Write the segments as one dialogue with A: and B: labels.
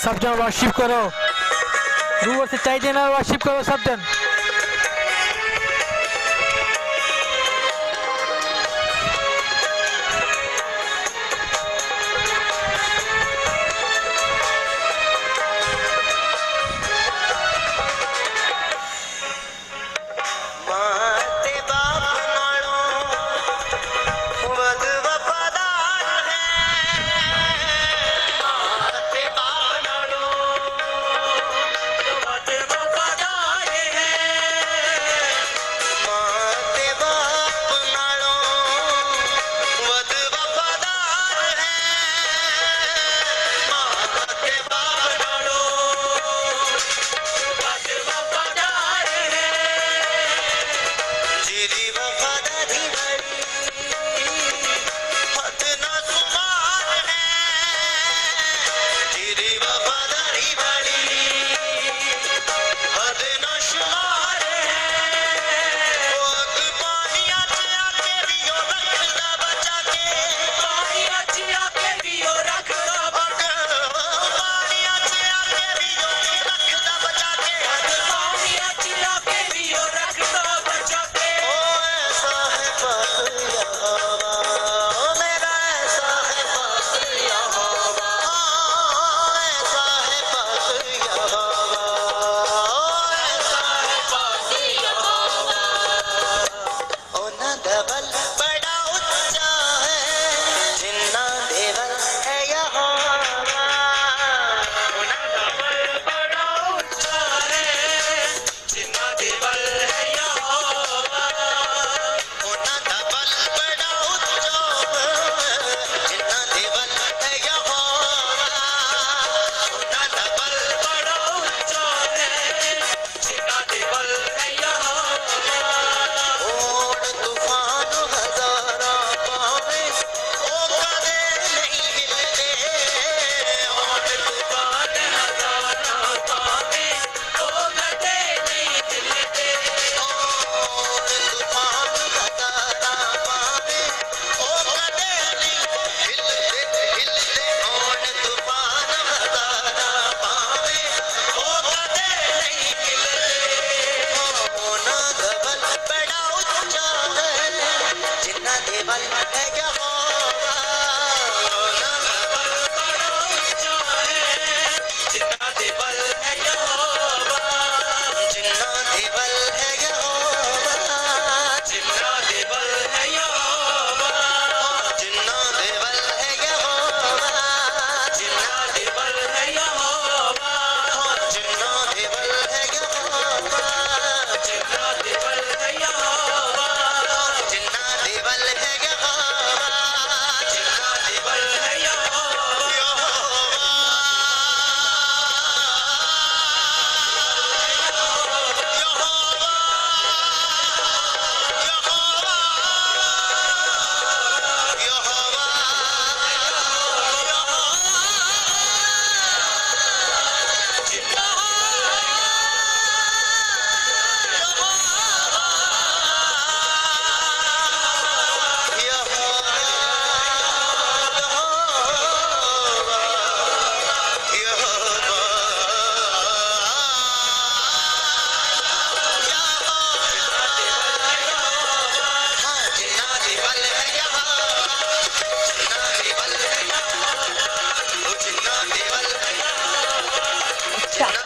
A: सब जन वर्शिप करो, दूर से चाहिए ना वर्शिप करो सब जन।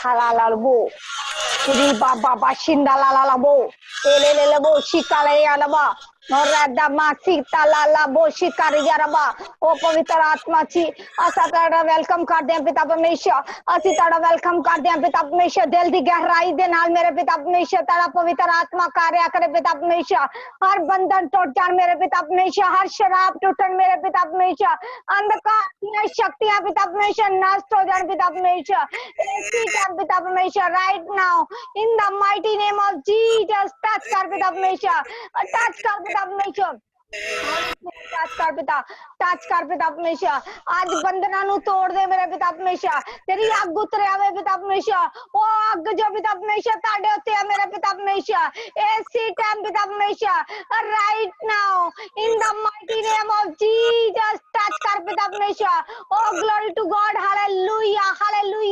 B: Halalalabo, Puri Baba Bashinda Lalabo, Elelebo Shikalayalaba, Norada Masita Lalabo Shikariyaraba, O Pavitra Atmachi, Asatara welcome Kardian Pitapamesha, Asitara welcome Kardian Pitapamesha, Deldi Gahrai, then Almere Pitapamesha, Tara Pavitra Atma Karya Kare Pitapamesha, Har Bandan Totan Mere Pitapamesha, Har Sharab Tutan Mere Pitapamesha, and the Karya Shakti Pitapamesha, Nastrojan Pitapamesha, Pitapamesha right now, in the mighty name of Jesus, touch Karpitapamesha, touch Karpitapamesha. Touch कर पिता, touch कर पिता परमेश्वर, आज बंधना नु तोड़ दे मेरे पिता परमेश्वर, तेरी आग उतरे आवे पिता परमेश्वर, ओ आग जो पिता परमेश्वर ताड़े होते हैं मेरे पिता परमेश्वर, ऐसी टाइम पिता परमेश्वर, right now, in the mighty name of Jesus, touch कर पिता परमेश्वर, oh glory to God, hallelujah, hallelujah.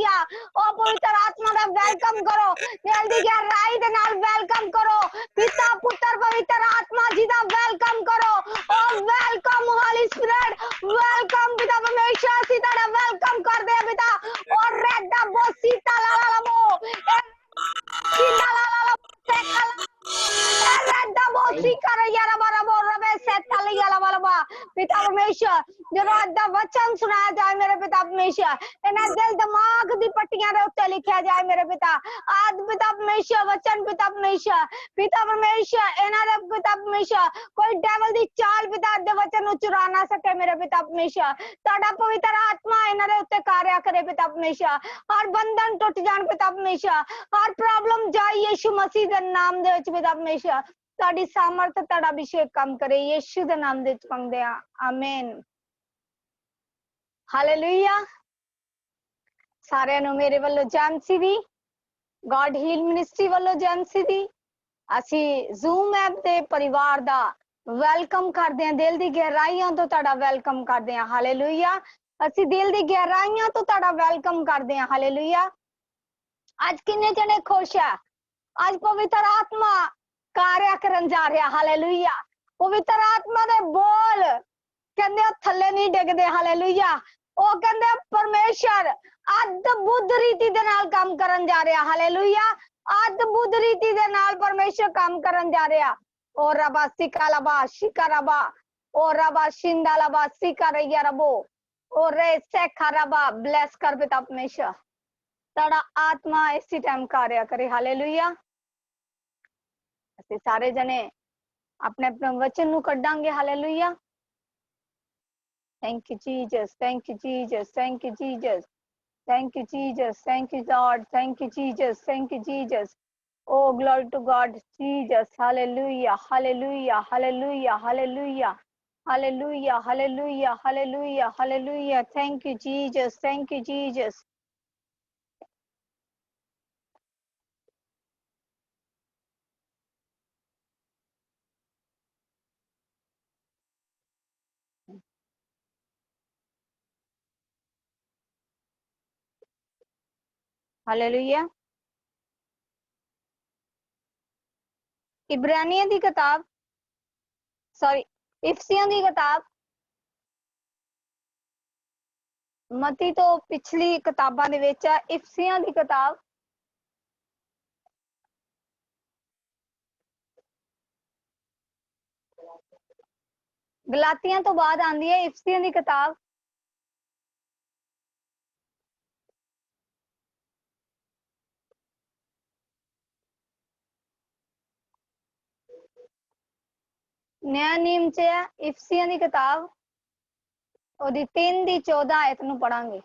B: आज दा वचन सुनाया जाए मेरे पिता परमेश्वर, इन्हें दिल दिमाग दी पट्टियां दे उत्ते लिखा जाए मेरे पिता। आज पिता परमेश्वर वचन पिता परमेश्वर, पिता परमेश्वर इन्हां दे पिता परमेश्वर कोई डेविल दी चाल पिता दे वचन नु चुरा ना सके मेरे पिता परमेश्वर। तुहाडा पवित्र आत्मा इन्हां दे उत्ते कार्य करे पिता परमेश्वर। हर बंधन टूट जान पिता परमेश्वर, हर प्रॉब्लम जाए यीशु मसीह दे नाम दे विच पिता परमेश्वर। तुहाडी सामर्थ तुहाडा अभिषेक काम करे यीशु दे नाम दे विच मंगदे आ, आमीन। हालेलुया। सारिਆਂ ਨੂੰ ਮੇਰੇ ਵੱਲੋਂ ਜੈਮਸੀ ਦੀ ਗॉड ਹੀਲ ਮਿਨਿਸਟਰੀ ਵੱਲੋਂ ਜੈਮਸੀ ਦੀ ਅਸੀਂ ਜ਼ੂਮ ਐਪ ਦੇ ਪਰਿਵਾਰ ਦਾ ਵੈਲਕਮ ਕਰਦੇ ਹਾਂ। ਦਿਲ ਦੀ ਗਹਿਰਾਈਆਂ ਤੋਂ ਤੁਹਾਡਾ ਵੈਲਕਮ ਕਰਦੇ ਹਾਂ। ਹਾਲੇਲੂਇਆ। ਅਸੀਂ ਦਿਲ ਦੀ ਗਹਿਰਾਈਆਂ ਤੋਂ ਤੁਹਾਡਾ ਵੈਲਕਮ ਕਰਦੇ ਹਾਂ। ਹਾਲੇਲੂਇਆ। ਅੱਜ ਕਿੰਨੇ ਜਣੇ ਖੁਸ਼ ਹੈ? ਅੱਜ ਪਵਿੱਤਰ ਆਤਮਾ ਕਾਰਿਆ ਕਰਨ ਜਾ ਰਿਹਾ। ਹਾਲੇਲੂਇਆ। ਪਵਿੱਤਰ ਆਤਮਾ ਦੇ ਬੋਲ ਕਹਿੰਦੇ ਥੱਲੇ ਨਹੀਂ ਡਿੱਗਦੇ। ਹਾਲੇਲੂਇਆ। ਉਹ ਕਹਿੰਦੇ ਪਰਮੇਸ਼ਰ ਅਦਭੁਤ ਰੀਤੀ ਦੇ ਨਾਲ ਕੰਮ ਕਰਨ ਜਾ ਰਿਹਾ। ਹਾਲੇਲੂਇਆ। ਅਦਭੁਤ ਰੀਤੀ ਦੇ ਨਾਲ ਪਰਮੇਸ਼ਰ ਕੰਮ ਕਰਨ ਜਾ ਰਿਹਾ। ਓ ਰਬਾ ਸਿਕਾਲਾਬਾ ਸ਼ਿਕਾਰਾਬਾ ਓ ਰਬਾ ਸ਼ਿੰਦਾਲਾਬਾ ਸਿਕਾਰਈਆ ਰਬੋ ਓ ਰੇ ਸੇਖਾਰਾਬਾ। ब्लेस कर पिता परमेश्वर, तेरा आत्मा इसी टाइम कार्य करे। हालेलुया। ਅਸੀਂ ਸਾਰੇ ਜਣੇ अपने अपने वचन नु कड्डांगे। Hallelujah. Thank you Jesus, thank you Jesus, thank you Jesus, thank you Jesus, thank you lord, thank you Jesus, thank you Jesus. Oh, glory to God, Jesus. Hallelujah, hallelujah, hallelujah, hallelujah, hallelujah, hallelujah, hallelujah, hallelujah. Thank you Jesus, thank you Jesus. Hallelujah. इब्रानियों की किताब, sorry इफसियों की किताब, मती तो पिछली किताबां दे विच है। इफसियों की किताब गलातियां तो बाद आंदी है। इफसियों की किताब नया नियम च है। इफसियों की किताब ओदी 3 दी 14 आयत नू पढ़ांगे।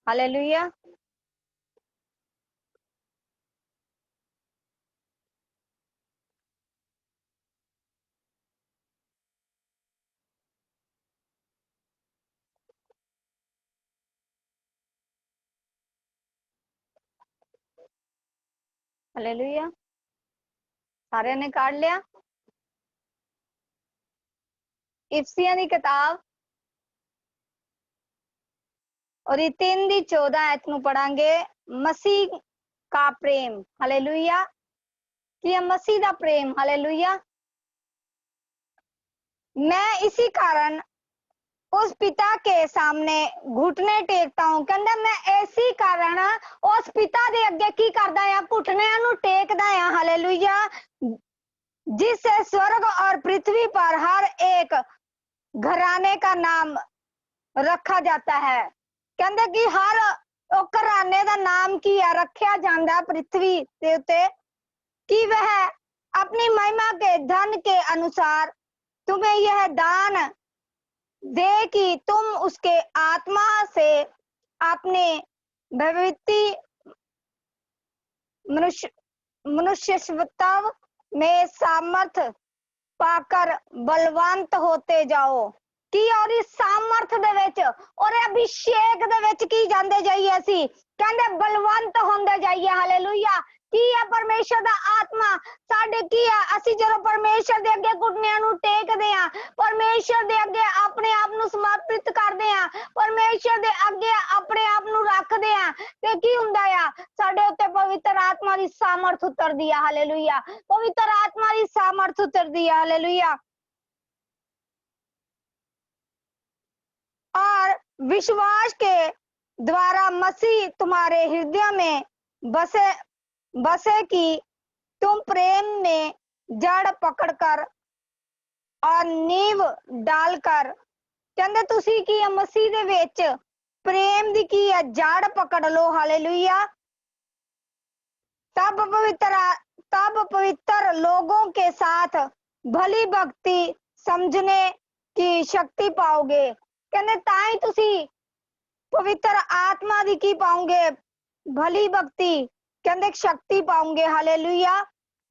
B: हालेलुया। हालेलुया। सारे ने काट लिया। इफसियों की किताब और 3 दी 14 आयत नू पढ़ांगे। मसीह का प्रेम। हालेलुया। कि मसीह का प्रेम। हालेलुया। मैं इसी कारण उस पिता के सामने घुटने टेकता हूं। कहंदा मैं इसी कारण उस पिता दे अगे की करदा है? घुटने नु टेकदा है। हालेलुया। जिससे स्वर्ग और पृथ्वी पर हर एक घराने का नाम रखा जाता है। कहंदे कि हर घराने का नाम की है रखा जाता पृथ्वी के उत्ते कि वह अपनी महिमा के धन के अनुसार तुम्हें यह दान दे कि तुम उसके आत्मा से अपने भविष्य मनुष्यत्व में सामर्थ पाकर बलवंत होते जाओ। कि और इस सामर्थ दे विच और अभिषेक दे विच की जांदे जाइए। असी कहंदे बलवंत होंदे जाइए। हालेलुया। की है परमेश्वर दा आत्मा साडे की है? असी जदों परमेश्वर दे अगे घुटनियां नू टेकदे आ, परमेश्वर दे अगे अपने आप नू समर्पित करदे आ, परमेश्वर दे अगे अपने आप नू रखदे आ ते की हुंदा आ? साडे उत्ते पवित्र आत्मा दी सामर्थ उतरदी है। हालेलुया। पवित्र आत्मा दी सामर्थ उतरदी है। हालेलुया। और विश्वास के द्वारा मसीह तुम्हारे हृदय में बसे कि तुम प्रेम में जड़ पकड़कर और नींव डालकर ਕਹਿੰਦੇ ਤੁਸੀਂ ਕੀ ਹੈ ਮਸੀਹ ਦੇ ਵਿੱਚ प्रेम दी की है जड़ पकड़ लो हालेलुया। तब पवित्र लोगों के साथ भली भक्ति समझने की शक्ति पाओगे। कहने ताई तुसी पवित्र आत्मा दी की पाओगे भली भक्ति कहने शक्ति पाओगे हालेलुया।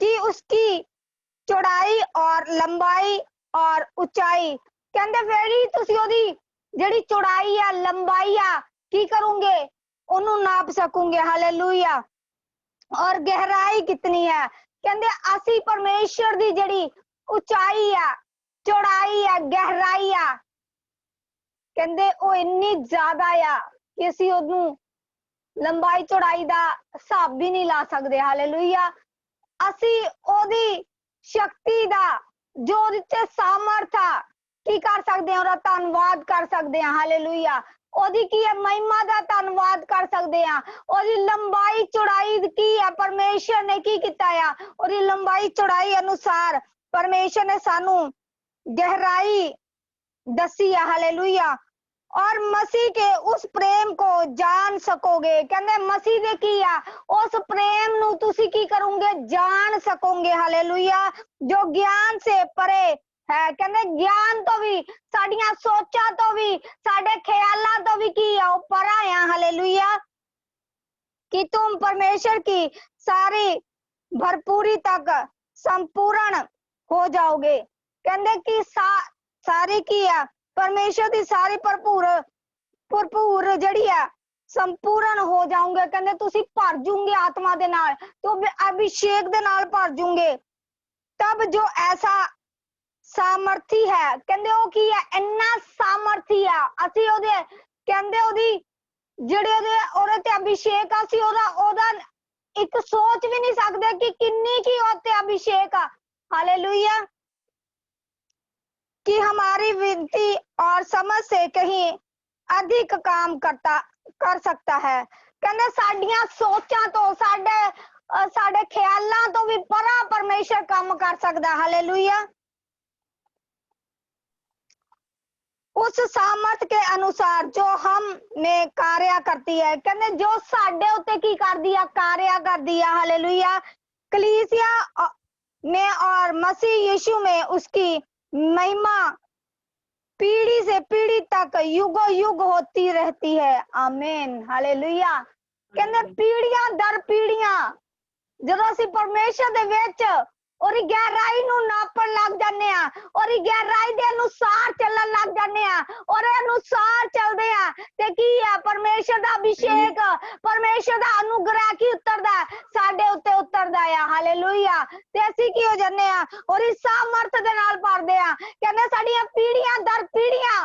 B: कि उसकी चौड़ाई और लंबाई और ऊंचाई कहते फिर ही तुसी ओदी ਜਿਹੜੀ ਚੌੜਾਈ ਆ ਲੰਬਾਈ ਆ ਕੀ ਕਰੋਗੇ ਉਹਨੂੰ ਨਾਪ ਸਕੋਗੇ ਹਾਲੇਲੂਇਆ। ਔਰ ਗਹਿਰਾਈ ਕਿਤਨੀ ਹੈ ਕਹਿੰਦੇ ਅਸੀਂ ਪਰਮੇਸ਼ਰ ਦੀ ਜਿਹੜੀ ਉਚਾਈ ਆ ਚੌੜਾਈ ਆ ਗਹਿਰਾਈ ਆ ਕਹਿੰਦੇ ਉਹ ਇੰਨੀ ਜ਼ਿਆਦਾ ਆ ਕਿ ਅਸੀਂ ਉਹਨੂੰ ਲੰਬਾਈ ਚੌੜਾਈ ਦਾ ਹਿਸਾਬ ਵੀ ਨਹੀਂ ਲਾ ਸਕਦੇ ਹਾਲੇਲੂਇਆ। ਅਸੀਂ ਉਹਦੀ ਸ਼ਕਤੀ ਦਾ ਜੋ ਉਹਦੇ ਤੇ ਸਾਮਰਥ ਆ ਕੀ ਕਰ ਸਕਦੇ ਹਾਂ ਉਹਦਾ ਧੰਨਵਾਦ ਕਰ ਸਕਦੇ ਹਾਂ ਹਾਲੇਲੂਇਆ। ਉਹਦੀ ਕੀ ਹੈ ਮਹਿਮਾ ਦਾ ਧੰਨਵਾਦ ਕਰ ਸਕਦੇ ਹਾਂ। ਉਹਦੀ ਲੰਬਾਈ ਚੌੜਾਈ ਕੀ ਹੈ ਪਰਮੇਸ਼ਰ ਨੇ ਕੀ ਕੀਤਾ ਆ ਉਹਦੀ ਲੰਬਾਈ ਚੌੜਾਈ ਅਨੁਸਾਰ ਪਰਮੇਸ਼ਰ ਨੇ ਸਾਨੂੰ गहराई दसी है हालेलुया। और मसीह के उस प्रेम को जान सकोगे कहंदे मसीह दे की आ उस प्रेम नु तुसी की करोगे जान सकोगे हालेलुया जो ज्ञान से परे है। कहंदे ज्ञान तो भी साडियां सोचां तो भी साडे ख्यालां तो भी की आ परा है हालेलुया। कि तुम परमेश्वर की सारी भरपूरी तक संपूर्ण हो जाओगे। कहंदे कि सारी की है परमेश्वर की सारी भरपूर जड़ी है संपूर्ण हो जाओगे। कहंदे तुसी भर जूंगे आत्मा दे नाल तो अभिषेक दे नाल भर जूंगे। तब जो ऐसा सामर्थी है कहंदे ओ की है इन्ना सामर्थी है असी ओदे कहंदे ओदी जेड़े ओदे ते अभिषेक असी ओदा एक सोच भी नहीं सकदे कि किन्नी की ओते अभिषेक आ हालेलुया। कि हमारी विनती और समझ से कहीं अधिक काम कर सकता है। कहंदे साडियां सोचां तो साडे ख्यालां तो भी परा परमेश्वर काम कर सकदा हालेलुया। उस सामर्थ के अनुसार जो हम में कार्य करती है। कहंदे जो साडे उत्ते की कर दिया कार्य कर दिया हालेलुया। कलीसिया में और मसीह यीशु में उसकी महिमा पीढ़ी से पीढ़ी तक युगो युग होती रहती है आमीन हालेलुया। कहंदे पीढ़ियां दर पीढ़ियां ਜਦੋਂ ਅਸੀਂ ਪਰਮੇਸ਼ਰ ਦੇ ਵਿੱਚ ਉਹਦੀ ਗਹਿਰਾਈ ਨੂੰ ਨਾਪਣ ਲੱਗ ਜਾਂਦੇ ਆ ਉਹਦੀ ਗਹਿਰਾਈ ਦੇ ਅਨੁਸਾਰ ਚੱਲਣ ਲੱਗ ਜਾਂਦੇ ਆ ਉਹਦੇ ਅਨੁਸਾਰ ਚੱਲਦੇ ਆ ਤੇ ਕੀ ਆ ਪਰਮੇਸ਼ਰ ਦਾ ਅਭਿਸ਼ੇਕ ਪਰਮੇਸ਼ਰ ਦਾ ਅਨੁਗ੍ਰਹ ਕੀ ਉਤਰਦਾ ਸਾਡੇ ਉੱਤੇ ਉਤਰਦਾ ਆ ਹਾਲੇਲੂਇਆ। ਤੇ ਅਸੀਂ ਕੀ ਹੋ ਜਾਂਦੇ ਆ ਉਹਦੀ ਸਾਮਰਥ ਦੇ ਨਾਲ ਭਰਦੇ ਆ। ਕਹਿੰਦੇ ਸਾਡੀਆਂ ਪੀੜ੍ਹੀਆਂ ਦਰ ਪੀੜ੍ਹੀਆਂ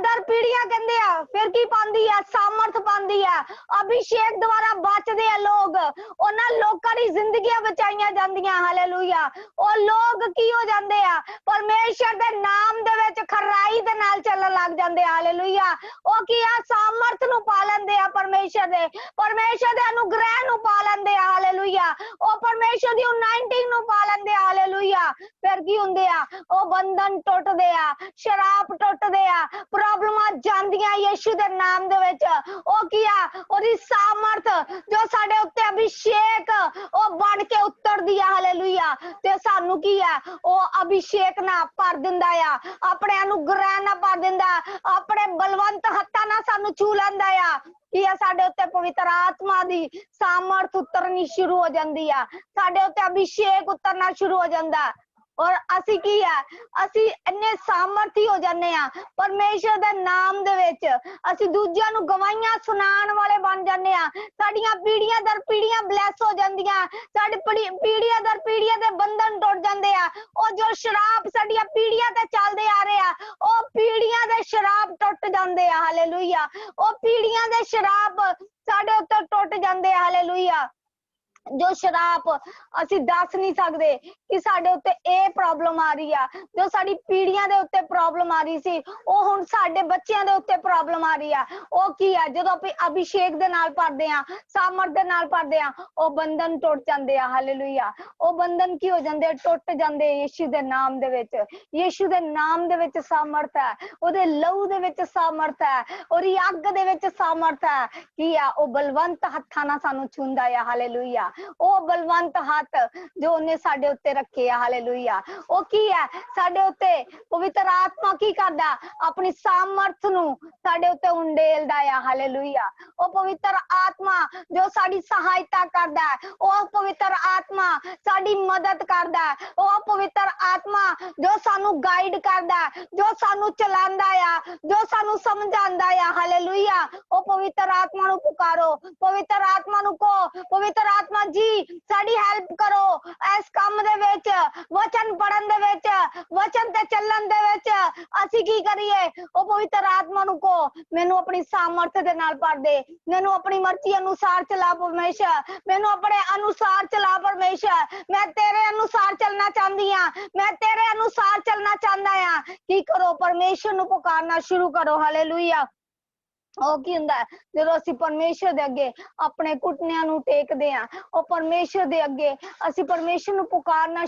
B: दर पीढ़ियां कहंदे आ फिर की पांदी है सामर्थ पांदी है अभिषेक द्वारा बचदे आ लोग उन्हां लोकां दी जिंदगियां बचाईयां जांदियां हालेलुया। ओ लोग की हो जांदे आ परमेश्वर दे नाम दे विच खराई दे नाल चलण लग जांदे हालेलुया। ओ की आ सामर्थ नु पा लैंदे आ परमेश्वर दे अनुग्रह नु पा लैंदे आ हालेलुया। ओ परमेश्वर दी अनाइंटिंग नु पा लैंदे आ हालेलुया। फिर की हुंदे आ ओ बंधन टुटदे आ शराब टुटदे आ प्रॉब्लमां जांदियां यीशु दे नाम दे विच। ओ किया ओदी सामर्थ जो साडे उत्ते अभिषेक ओ बन के उतरदी है हालेलुया। ते सानू की है ओ अभिषेक ना भर दिंदा आ अपने अनुग्रह ना भर दिंदा अपने बलवंत हत्थां ना सानू छू लैंदा आ कि साडे उत्ते पवित्र आत्मा दी सामर्थ उतरनी शुरू हो जांदी आ साडे उत्ते अभिषेक उतरना शुरू हो जांदा। और असी की है असी इन्ने सामर्थी हो जाने आ परमेश्वर दे नाम दे विच असी दूजियां नु गवाहियां सुनाण वाले बन जाने आ। साडियां पीढ़ियां दर पीढ़ियां ब्लेस हो जांदियां साडी पीढ़ियां दर पीढ़ियां दे बंधन टुट जांदे आ। ओ जो शराब साडियां पीढ़ियां ते चलदे आ रहे आ ओ पीढ़ियां दे शराब टुट जांदे आ हालेलुया। ओ पीढ़ियां दे शराब साडे उत्ते टुट जांदे आ हालेलुया। जो शराप ਅਸੀਂ ਦੱਸ ਨਹੀਂ ਸਕਦੇ ਕਿ ਸਾਡੇ ਉੱਤੇ ਇਹ ਪ੍ਰੋਬਲਮ ਆ ਰਹੀ ਆ, ਜੋ ਸਾਡੀ ਪੀੜ੍ਹੀਆਂ ਦੇ ਉੱਤੇ ਪ੍ਰੋਬਲਮ ਆ ਰਹੀ ਸੀ, ਉਹ ਹੁਣ ਸਾਡੇ ਬੱਚਿਆਂ ਦੇ ਉੱਤੇ ਪ੍ਰੋਬਲਮ ਆ ਰਹੀ ਆ। ਉਹ ਕੀ ਆ? ਜਦੋਂ ਆਪਾਂ ਅਭਿਸ਼ੇਕ ਦੇ ਨਾਲ ਭਰਦੇ ਆ, ਸਾਮਰਥ ਦੇ ਨਾਲ ਭਰਦੇ ਆ, ਉਹ ਬੰਧਨ ਟੁੱਟ ਜਾਂਦੇ ਆ। ਹਾਲੇਲੂਇਆ। ਉਹ ਬੰਧਨ ਕੀ ਹੋ ਜਾਂਦੇ? ਟੁੱਟ ਜਾਂਦੇ ਯਿਸੂ ਦੇ ਨਾਮ ਦੇ ਵਿੱਚ। ਯਿਸੂ ਦੇ ਨਾਮ ਦੇ ਵਿੱਚ ਸਾਮਰਥ ਹੈ, ਉਹਦੇ ਲਹੂ ਦੇ ਵਿੱਚ ਸਾਮਰਥ ਹੈ, ਉਹਦੀ ਅੱਗ ਦੇ ਵਿੱਚ ਸਾਮਰਥ ਹੈ। ਕੀ ਆ? ਉਹ ਬਲਵੰਤ ਹੱਥਾਂ ਨਾਲ ਸਾਨੂੰ ਛੂੰਹਦਾ ਆ। ਹਾਲੇਲੂਇਆ। ਉਹ ਬਲਵੰਤ ਹੱਥ ਜੋ ਉਹਨੇ ਸਾਡੇ ਉੱਤੇ ਰੱਖੇ ਆ। ਹਾਲੇਲੂਇਆ। ਉਹ ਕੀ ਹੈ? ਸਾਡੇ ਉੱਤੇ ਪਵਿੱਤਰ ਆਤਮਾ ਕੀ ਕਰਦਾ? ਆਪਣੀ ਸਾਮਰਥ ਨੂੰ ਸਾਡੇ ਉੱਤੇ ਉਂਡੇਲਦਾ ਆ। ਹਾਲੇਲੂਇਆ। ਉਹ ਪਵਿੱਤਰ ਆਤਮਾ ਜੋ ਸਾਡੀ ਸਹਾਇਤਾ ਕਰਦਾ, ਉਹ ਪਵਿੱਤਰ ਆਤਮਾ ਸਾਡੀ ਮਦਦ ਕਰਦਾ, ਉਹ ਪਵਿੱਤਰ ਆਤਮਾ ਜੋ ਸਾਨੂੰ ਗਾਈਡ ਕਰਦਾ, ਜੋ ਸਾਨੂੰ ਚਲਾਉਂਦਾ ਆ, ਜੋ ਸਾਨੂੰ ਸਮਝਾਉਂਦਾ ਆ। ਹਾਲੇਲੂਇਆ। ਉਹ ਪਵਿੱਤਰ ਆਤਮਾ ਨੂੰ ਪੁਕਾਰੋ, ਪਵਿੱਤਰ ਆਤਮਾ ਨੂੰ ਕਹੋ, ਪਵਿੱਤਰ ਆਤਮਾ ਜੀ ਸਾਡੀ ਹੈਲਪ ਕਰੋ ਇਸ ਕੰਮ ਦੇ ਵਿੱਚ, ਵਚਨ ਪੜਨ ਦੇ ਵਿੱਚ, ਵਚਨ ਤੇ ਚੱਲਣ ਦੇ ਵਿੱਚ ਅਸੀਂ ਕੀ ਕਰੀਏ? ਉਹ ਪਵਿੱਤਰ ਆਤਮਾ ਨੂੰ ਕਹੋ, ਮੈਨੂੰ ਆਪਣੀ ਸਾਮਰਥ ਦੇ ਨਾਲ ਭਰ ਦੇ, ਮੈਨੂੰ ਆਪਣੀ ਮਰਜ਼ੀ ਅਨੁਸਾਰ ਚਲਾ ਪਰਮੇਸ਼ਰ, ਮੈਨੂੰ ਆਪਣੇ ਅਨੁਸਾਰ ਚਲਾ ਪਰਮੇਸ਼ਰ। ਮੈਂ ਤੇਰੇ ਅਨੁਸਾਰ ਚੱਲਣਾ ਚਾਹੁੰਦੀ ਆ, ਮੈਂ ਤੇਰੇ ਅਨੁਸਾਰ ਚੱਲਣਾ ਚਾਹੁੰਦਾ ਆ। ਕੀ ਕਰੋ? ਪਰਮੇਸ਼ਰ ਨੂੰ ਪੁਕਾਰਨਾ ਸ਼ੁਰੂ ਕਰੋ। ਹਾਲੇਲੂਇਆ। ਉਹ ਕੀ ਹੁੰਦਾ? ਜਦੋਂ ਅਸੀਂ ਪਰਮੇਸ਼ਰ ਦੇ ਅੱਗੇ ਆਪਣੇ ਘੁਟਨਿਆਂ ਨੂੰ ਟੇਕਦੇ ਆ, ਉਹ ਪਰਮੇਸ਼ਰ ਦੇ ਅੱਗੇ ਅਸੀਂ ਪਰਮੇਸ਼ਰ ਨੂੰ ਪੁਕਾਰਨਾ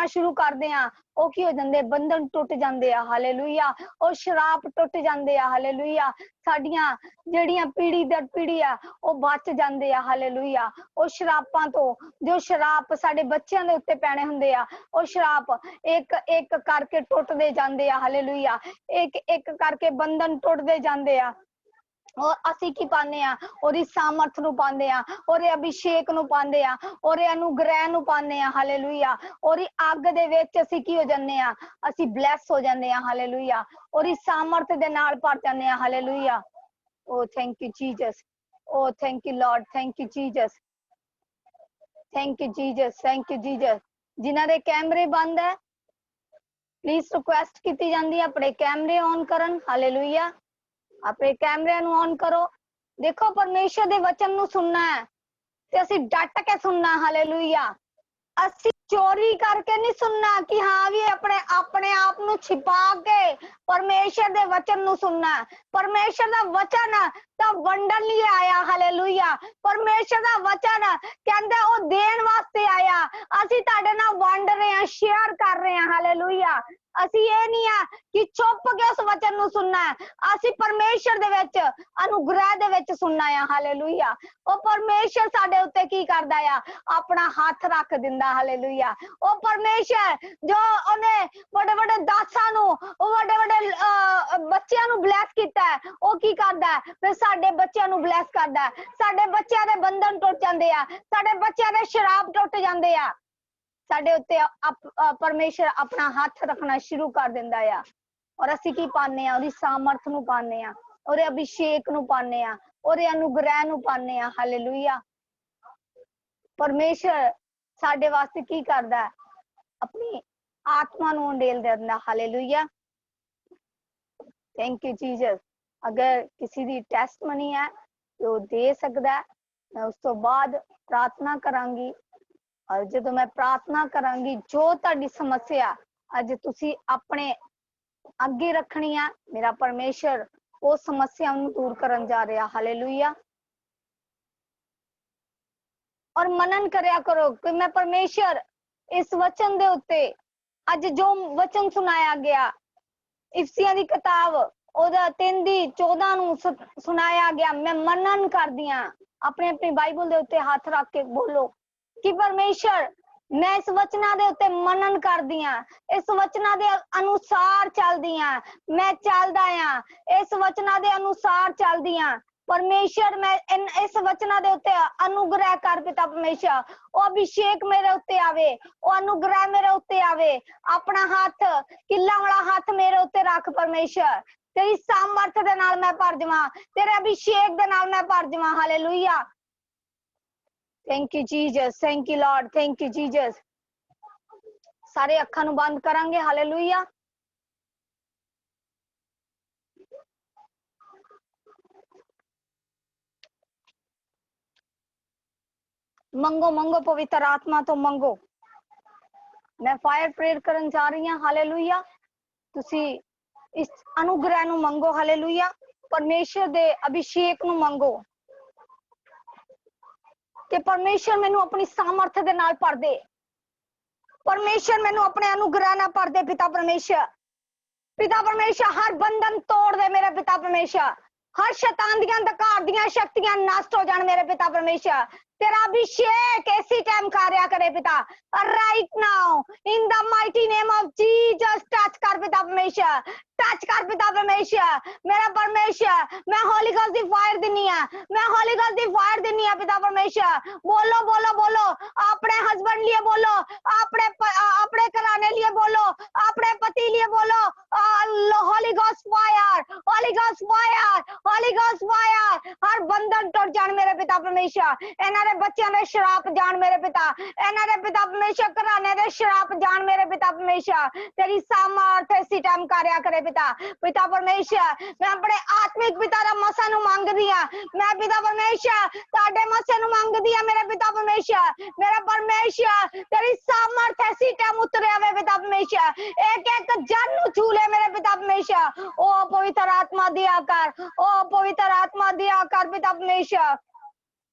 B: ਸ਼ੁਰੂ ਕਰਦੇ ਆ, ਉਹ ਕੀ ਹੋ ਜਾਂਦੇ? ਬੰਧਨ ਟੁੱਟ ਜਾਂਦੇ ਆ। ਹਾਲੇਲੂਇਆ। ਉਹ ਸ਼ਰਾਪ ਟੁੱਟ ਜਾਂਦੇ ਆ। ਹਾਲੇਲੂਇਆ। ਸਾਡੀਆਂ ਜਿਹੜੀਆਂ ਪੀੜ੍ਹੀ ਦਰ ਪੀੜ੍ਹੀ ਆ, ਉਹ ਬਚ ਜਾਂਦੇ ਆ। ਹਾਲੇਲੂਇਆ। ਉਹ ਸ਼ਰਾਪਾਂ ਤੋਂ, ਜੋ ਸ਼ਰਾਪ ਸਾਡੇ ਬੱਚਿਆਂ ਦੇ ਉੱਤੇ ਪੈਣੇ ਹੁੰਦੇ ਆ, ਉਹ ਸ਼ਰਾਪ ਇੱਕ ਇੱਕ ਕਰਕੇ ਟੁੱਟਦੇ ਜਾਂਦੇ ਆ। ਹਾਲੇਲੂਇਆ। ਇੱਕ ਇੱਕ ਕਰਕੇ ਬੰਧਨ ਟੁੱਟਦੇ ਜਾਂਦੇ ਆ। ਔਰ ਅਸੀਂ ਕੀ ਪਾਉਂਦੇ ਆ? ਉਹਦੀ ਸਾਮਰਥ ਨੂੰ ਪਾਉਂਦੇ ਆ, ਉਹਦੇ ਅਭਿਸ਼ੇਕ ਨੂੰ ਪਾਉਂਦੇ ਆ, ਉਹਦੇ ਅਨੁਗ੍ਰਹਿ ਨੂੰ ਪਾਉਂਦੇ ਆ। ਹਾਲੇਲੂਇਆ। ਉਹਦੀ ਅੱਗ ਦੇ ਵਿੱਚ ਅਸੀਂ ਕੀ ਹੋ ਜਾਂਦੇ ਆ? ਅਸੀਂ ਬਲੈਸ ਹੋ ਜਾਂਦੇ ਆ। ਹਾਲੇਲੂਇਆ। ਉਹਦੀ ਸਾਮਰਥ ਦੇ ਨਾਲ ਭਰ ਜਾਂਦੇ ਆ। Hallelujah. Oh, thank you, Jesus. Oh, thank you, Lord. Thank you, Jesus. Thank you, Jesus. Thank you, Jesus. ਜਿਨ੍ਹਾਂ ਦੇ ਕੈਮਰੇ ਬੰਦ ਹੈ, ਪਲੀਜ਼ ਰਿਕੁਐਸਟ ਕੀਤੀ ਜਾਂਦੀ ਹੈ ਆਪਣੇ ਕੈਮਰੇ ਔਨ ਕਰਨ। ਹਾਲੇਲੂਇਆ। ਆਪਣੇ ਕੈਮਰਿਆਂ ਨੂੰ ਔਨ ਕਰੋ। ਦੇਖੋ, ਪਰਮੇਸ਼ਰ ਦੇ ਵਚਨ ਨੂੰ ਸੁਣਨਾ ਹੈ ਤੇ ਅਸੀਂ ਡਟ ਕੇ ਸੁਣਨਾ। ਹਾਲੇਲੂਇਆ। ਅਸੀਂ ਚੋਰੀ ਕਰਕੇ ਨਹੀਂ ਸੁਣਨਾ ਕਿ ਹਾਂ ਵੀ ਆਪਣੇ ਆਪ ਨੂੰ ਛਿਪਾ ਕੇ ਪਰਮੇਸ਼ਰ ਦੇ ਵਚਨ ਨੂੰ ਸੁਣਨਾ। ਪਰਮੇਸ਼ਰ ਦਾ ਵਚਨ ਤਾਂ ਵੰਡਣ ਲਈ ਆਇਆ। ਹਾਲੇਲੂਇਆ। ਪਰਮੇਸ਼ਰ ਦਾ ਵਚਨ ਕਹਿੰਦਾ ਉਹ ਦੇਣ ਵਾਸਤੇ ਆਇਆ। ਅਸੀਂ ਤੁਹਾਡੇ ਨਾਲ ਵੰਡ ਰਹੇ ਹਾਂ, ਸ਼ੇਅਰ ਕਰ ਰਹੇ ਹਾਂ। ਹਾਲੇਲੂਇਆ। ਅਸੀਂ ਇਹ ਨਹੀਂ ਆ ਕਿ ਚੁੱਪ ਕੇ ਉਸ ਵਚਨ ਨੂੰ ਸੁਣਨਾ ਹੈ, ਅਸੀਂ ਪਰਮੇਸ਼ਰ ਦੇ ਵਿੱਚ ਅਨੁਗ੍ਰਹਿ ਦੇ ਵਿੱਚ ਸੁਣਨਾ ਆ। ਹਾਲੇਲੂਇਆ। ਉਹ ਪਰਮੇਸ਼ਰ ਸਾਡੇ ਉੱਤੇ ਕੀ ਕਰਦਾ ਆ? ਆਪਣਾ ਹੱਥ ਰੱਖ ਦਿੰਦਾ। ਹਾਲੇਲੂਇਆ। ਉਹ ਪਰਮੇਸ਼ਰ ਜੋ ਉਹਨੇ ਵੱਡੇ ਵੱਡੇ ਦਾਸਾਂ ਨੂੰ, ਉਹ ਵੱਡੇ ਵੱਡੇ ਬੱਚਿਆਂ ਨੂੰ ਬਲੈਸ ਕੀਤਾ ਹੈ, ਉਹ ਕੀ ਕਰਦਾ? ਫਿਰ ਸਾਡੇ ਬੱਚਿਆਂ ਨੂੰ ਬਲੈਸ ਕਰਦਾ। ਸਾਡੇ ਬੱਚਿਆਂ ਦੇ ਬੰਧਨ ਟੁੱਟ ਜਾਂਦੇ ਆ, ਸਾਡੇ ਬੱਚਿਆਂ ਦੇ ਸ਼ਰਾਪ ਟੁੱਟ ਜਾਂਦੇ ਆ। ਸਾਡੇ ਉੱਤੇ ਪਰਮੇਸ਼ਰ ਆਪਣਾ ਹੱਥ ਰੱਖਣਾ ਸ਼ੁਰੂ ਕਰ ਦਿੰਦਾ ਆ। ਔਰ ਅਸੀਂ ਕੀ ਪਾਉਂਦੇ ਆ? ਉਹਦੀ ਸਾਮਰਥ ਨੂੰ ਪਾਉਂਦੇ ਆ, ਉਹਦੇ ਅਭਿਸ਼ੇਕ ਨੂੰ ਪਾਉਂਦੇ ਆ, ਉਹਦੇ ਅਨੁਗ੍ਰਹਿ ਨੂੰ ਪਾਉਂਦੇ ਆ। ਹਾਲੇਲੂਇਆ। ਪਰਮੇਸ਼ਰ ਸਾਡੇ ਵਾਸਤੇ ਕੀ ਕਰਦਾ? ਆਪਣੀ ਆਤਮਾ ਨੂੰ ਉਂਡੇਲ ਦਿੰਦਾ। ਹਾਲੇਲੂਇਆ। Thank you Jesus. ਅਗਰ ਕਿਸੇ ਦੀ ਟੈਸਟਮਨੀ ਹੈ ਤੇ ਉਹ ਦੇ ਸਕਦਾ। ਮੈਂ ਉਸ ਤੋਂ ਬਾਅਦ ਪ੍ਰਾਰਥਨਾ ਕਰਾਂਗੀ। ਔਰ ਜਦੋਂ ਮੈਂ ਪ੍ਰਾਰਥਨਾ ਕਰਾਂਗੀ, ਜੋ ਤੁਹਾਡੀ ਸਮੱਸਿਆ ਅੱਜ ਤੁਸੀਂ ਆਪਣੇ ਅੱਗੇ ਰੱਖਣੀ ਆ, ਮੇਰਾ ਪਰਮੇਸ਼ਰ ਉਹ ਸਮੱਸਿਆ ਨੂੰ ਦੂਰ ਕਰਨ ਜਾ ਰਿਹਾ। ਹਾਲੇਲੂਇਆ। ਔਰ ਮਨਨ ਕਰਿਆ ਕਰੋ ਕਿ ਮੈਂ ਪਰਮੇਸ਼ਰ ਇਸ ਵਚਨ ਦੇ ਉੱਤੇ ਅੱਜ ਜੋ ਵਚਨ ਸੁਣਾਇਆ ਗਿਆ, ਇਫਸੀਆਂ ਦੀ ਕਿਤਾਬ ਉਹਦਾ 3:14 ਨੂੰ ਸੁਣਾਇਆ ਗਿਆ, ਮੈਂ ਮਨਨ ਕਰਦੀ ਹਾਂ। ਆਪਣੀ ਬਾਈਬਲ ਦੇ ਉੱਤੇ ਹੱਥ ਰੱਖ ਕੇ ਬੋਲੋ ਕਿ ਪਰਮੇਸ਼ਰ ਮੈਂ ਇਸ ਵਚਨਾਂ ਦੇ ਉੱਤੇ ਮਨਨ ਕਰਦੀ ਹਾਂ, ਇਸ ਵਚਨਾਂ ਦੇ ਅਨੁਸਾਰ ਚੱਲਦੀ ਹਾਂ, ਮੈਂ ਚੱਲਦਾ ਆ, ਇਸ ਵਚਨਾਂ ਦੇ ਅਨੁਸਾਰ ਚੱਲਦੀ ਹਾਂ। ਪਰਮੇਸ਼ਰ ਮੈਂ ਇਸ ਵਚਨਾਂ ਦੇ ਉੱਤੇ ਅਨੁਗ੍ਰਹਿ ਕਰ ਪਿਤਾ ਪਰਮੇਸ਼ਰ, ਉਹ ਅਭਿਸ਼ੇਕ ਮੇਰੇ ਉੱਤੇ ਆਵੇ, ਉਹ ਅਨੁਗ੍ਰਹਿ ਮੇਰੇ ਉੱਤੇ ਆਵੇ। ਆਪਣਾ ਹੱਥ, ਕਿੱਲਾ ਵਾਲਾ ਹੱਥ ਮੇਰੇ ਉੱਤੇ ਰੱਖ ਪਰਮੇਸ਼ਰ। ਤੇਰੀ ਸਾਮਰਥ ਦੇ ਨਾਲ ਮੈਂ ਭਰ ਜਾਵਾਂ, ਤੇਰੇ ਅਭਿਸ਼ੇਕ ਦੇ ਨਾਲ ਮੈਂ ਭਰ ਜਾਵਾਂ। Hallelujah. Thank you Jesus. Thank you Lord. Thank you Jesus. ਸਾਰੇ ਅੱਖਾਂ ਨੂੰ ਬੰਦ ਕਰਾਂਗੇ। ਹਾਲੇਲੂਇਆ। ਮੰਗੋ ਮੰਗੋ ਪਵਿੱਤਰ ਆਤਮਾ ਤੋਂ ਮੰਗੋ। ਮੈਂ ਫਾਇਰ ਪ੍ਰੇਅਰ ਕਰਨ ਜਾ ਰਹੀ ਹਾਂ। ਹਾਲੇਲੂਇਆ। ਤੁਸੀਂ ਇਸ ਅਨੁਗ੍ਰਹਿ ਨੂੰ ਮੰਗੋ। ਹਾਲੇਲੂਇਆ। ਪਰਮੇਸ਼ਰ ਦੇ ਅਭਿਸ਼ੇਕ ਨੂੰ ਮੰਗੋ ਕਿ ਪਰਮੇਸ਼ਰ ਮੈਨੂੰ ਆਪਣੀ ਸਾਮਰਥ ਦੇ ਨਾਲ ਭਰ ਦੇ। ਪਰਮੇਸ਼ਰ ਮੈਨੂੰ ਆਪਣੇ ਅਨੁਗ੍ਰਹਿ ਨਾਲ ਭਰ ਦੇ। ਪਿਤਾ ਪਰਮੇਸ਼ਰ, ਪਿਤਾ ਪਰਮੇਸ਼ਰ ਹਰ ਬੰਧਨ ਤੋੜ ਦੇ ਮੇਰੇ ਪਿਤਾ ਪਰਮੇਸ਼ਰ। हर शैतान ਦੀਆਂ ਅੰਧਕਾਰ ਦੀਆਂ ਸ਼ਕਤੀਆਂ ਨਸ਼ਟ ਹੋ ਜਾਣ ਮੇਰੇ ਪਿਤਾ ਪਰਮੇਸ਼ਰ। तेरा अभिषेक इसी टाइम कार्य करे पिता। Right now in the mighty name of Jesus touch कर पिता परमेश्वर, टच कर पिता परमेश्वर। मेरा परमेश्वर मैं होली गॉस्ट दी फायर दिनी है, मैं होली गॉस्ट दी फायर दिनी है पिता परमेश्वर। बोलो बोलो बोलो अपने हस्बैंड लिए बोलो, अपने घराने लिए बोलो, अपने पति लिए बोलो। Holy ghost fire, holy ghost fire, holy ghost fire. हर बंधन टूट जान मेरे पिता परमेश्वर। इन्हां दे बच्चों दे श्राप जान मेरे पिता, इन्हां दे पिता परमेश्वर घराने दे श्राप जान मेरे पिता परमेश्वर। तेरी सामर्थ इसी टाइम कार्य करे पिता। पिता परमेश्वर मैं अपने आत्मिक पिता दा मसा नु मंगदी हां। मैं पिता परमेश्वर तुहाडे मसे नु मंगदी हां मेरे पिता परमेश्वर। मेरा परमेश्वर तेरी सामर्थ इसी टाइम उतरे आवे पिता परमेश्वर। एक एक जन नु छू ले मेरे पिता परमेश्वर। ओ पवित्र आत्मा दिया कर, ओ पवित्र आत्मा दिया कर पिता परमेश्वर।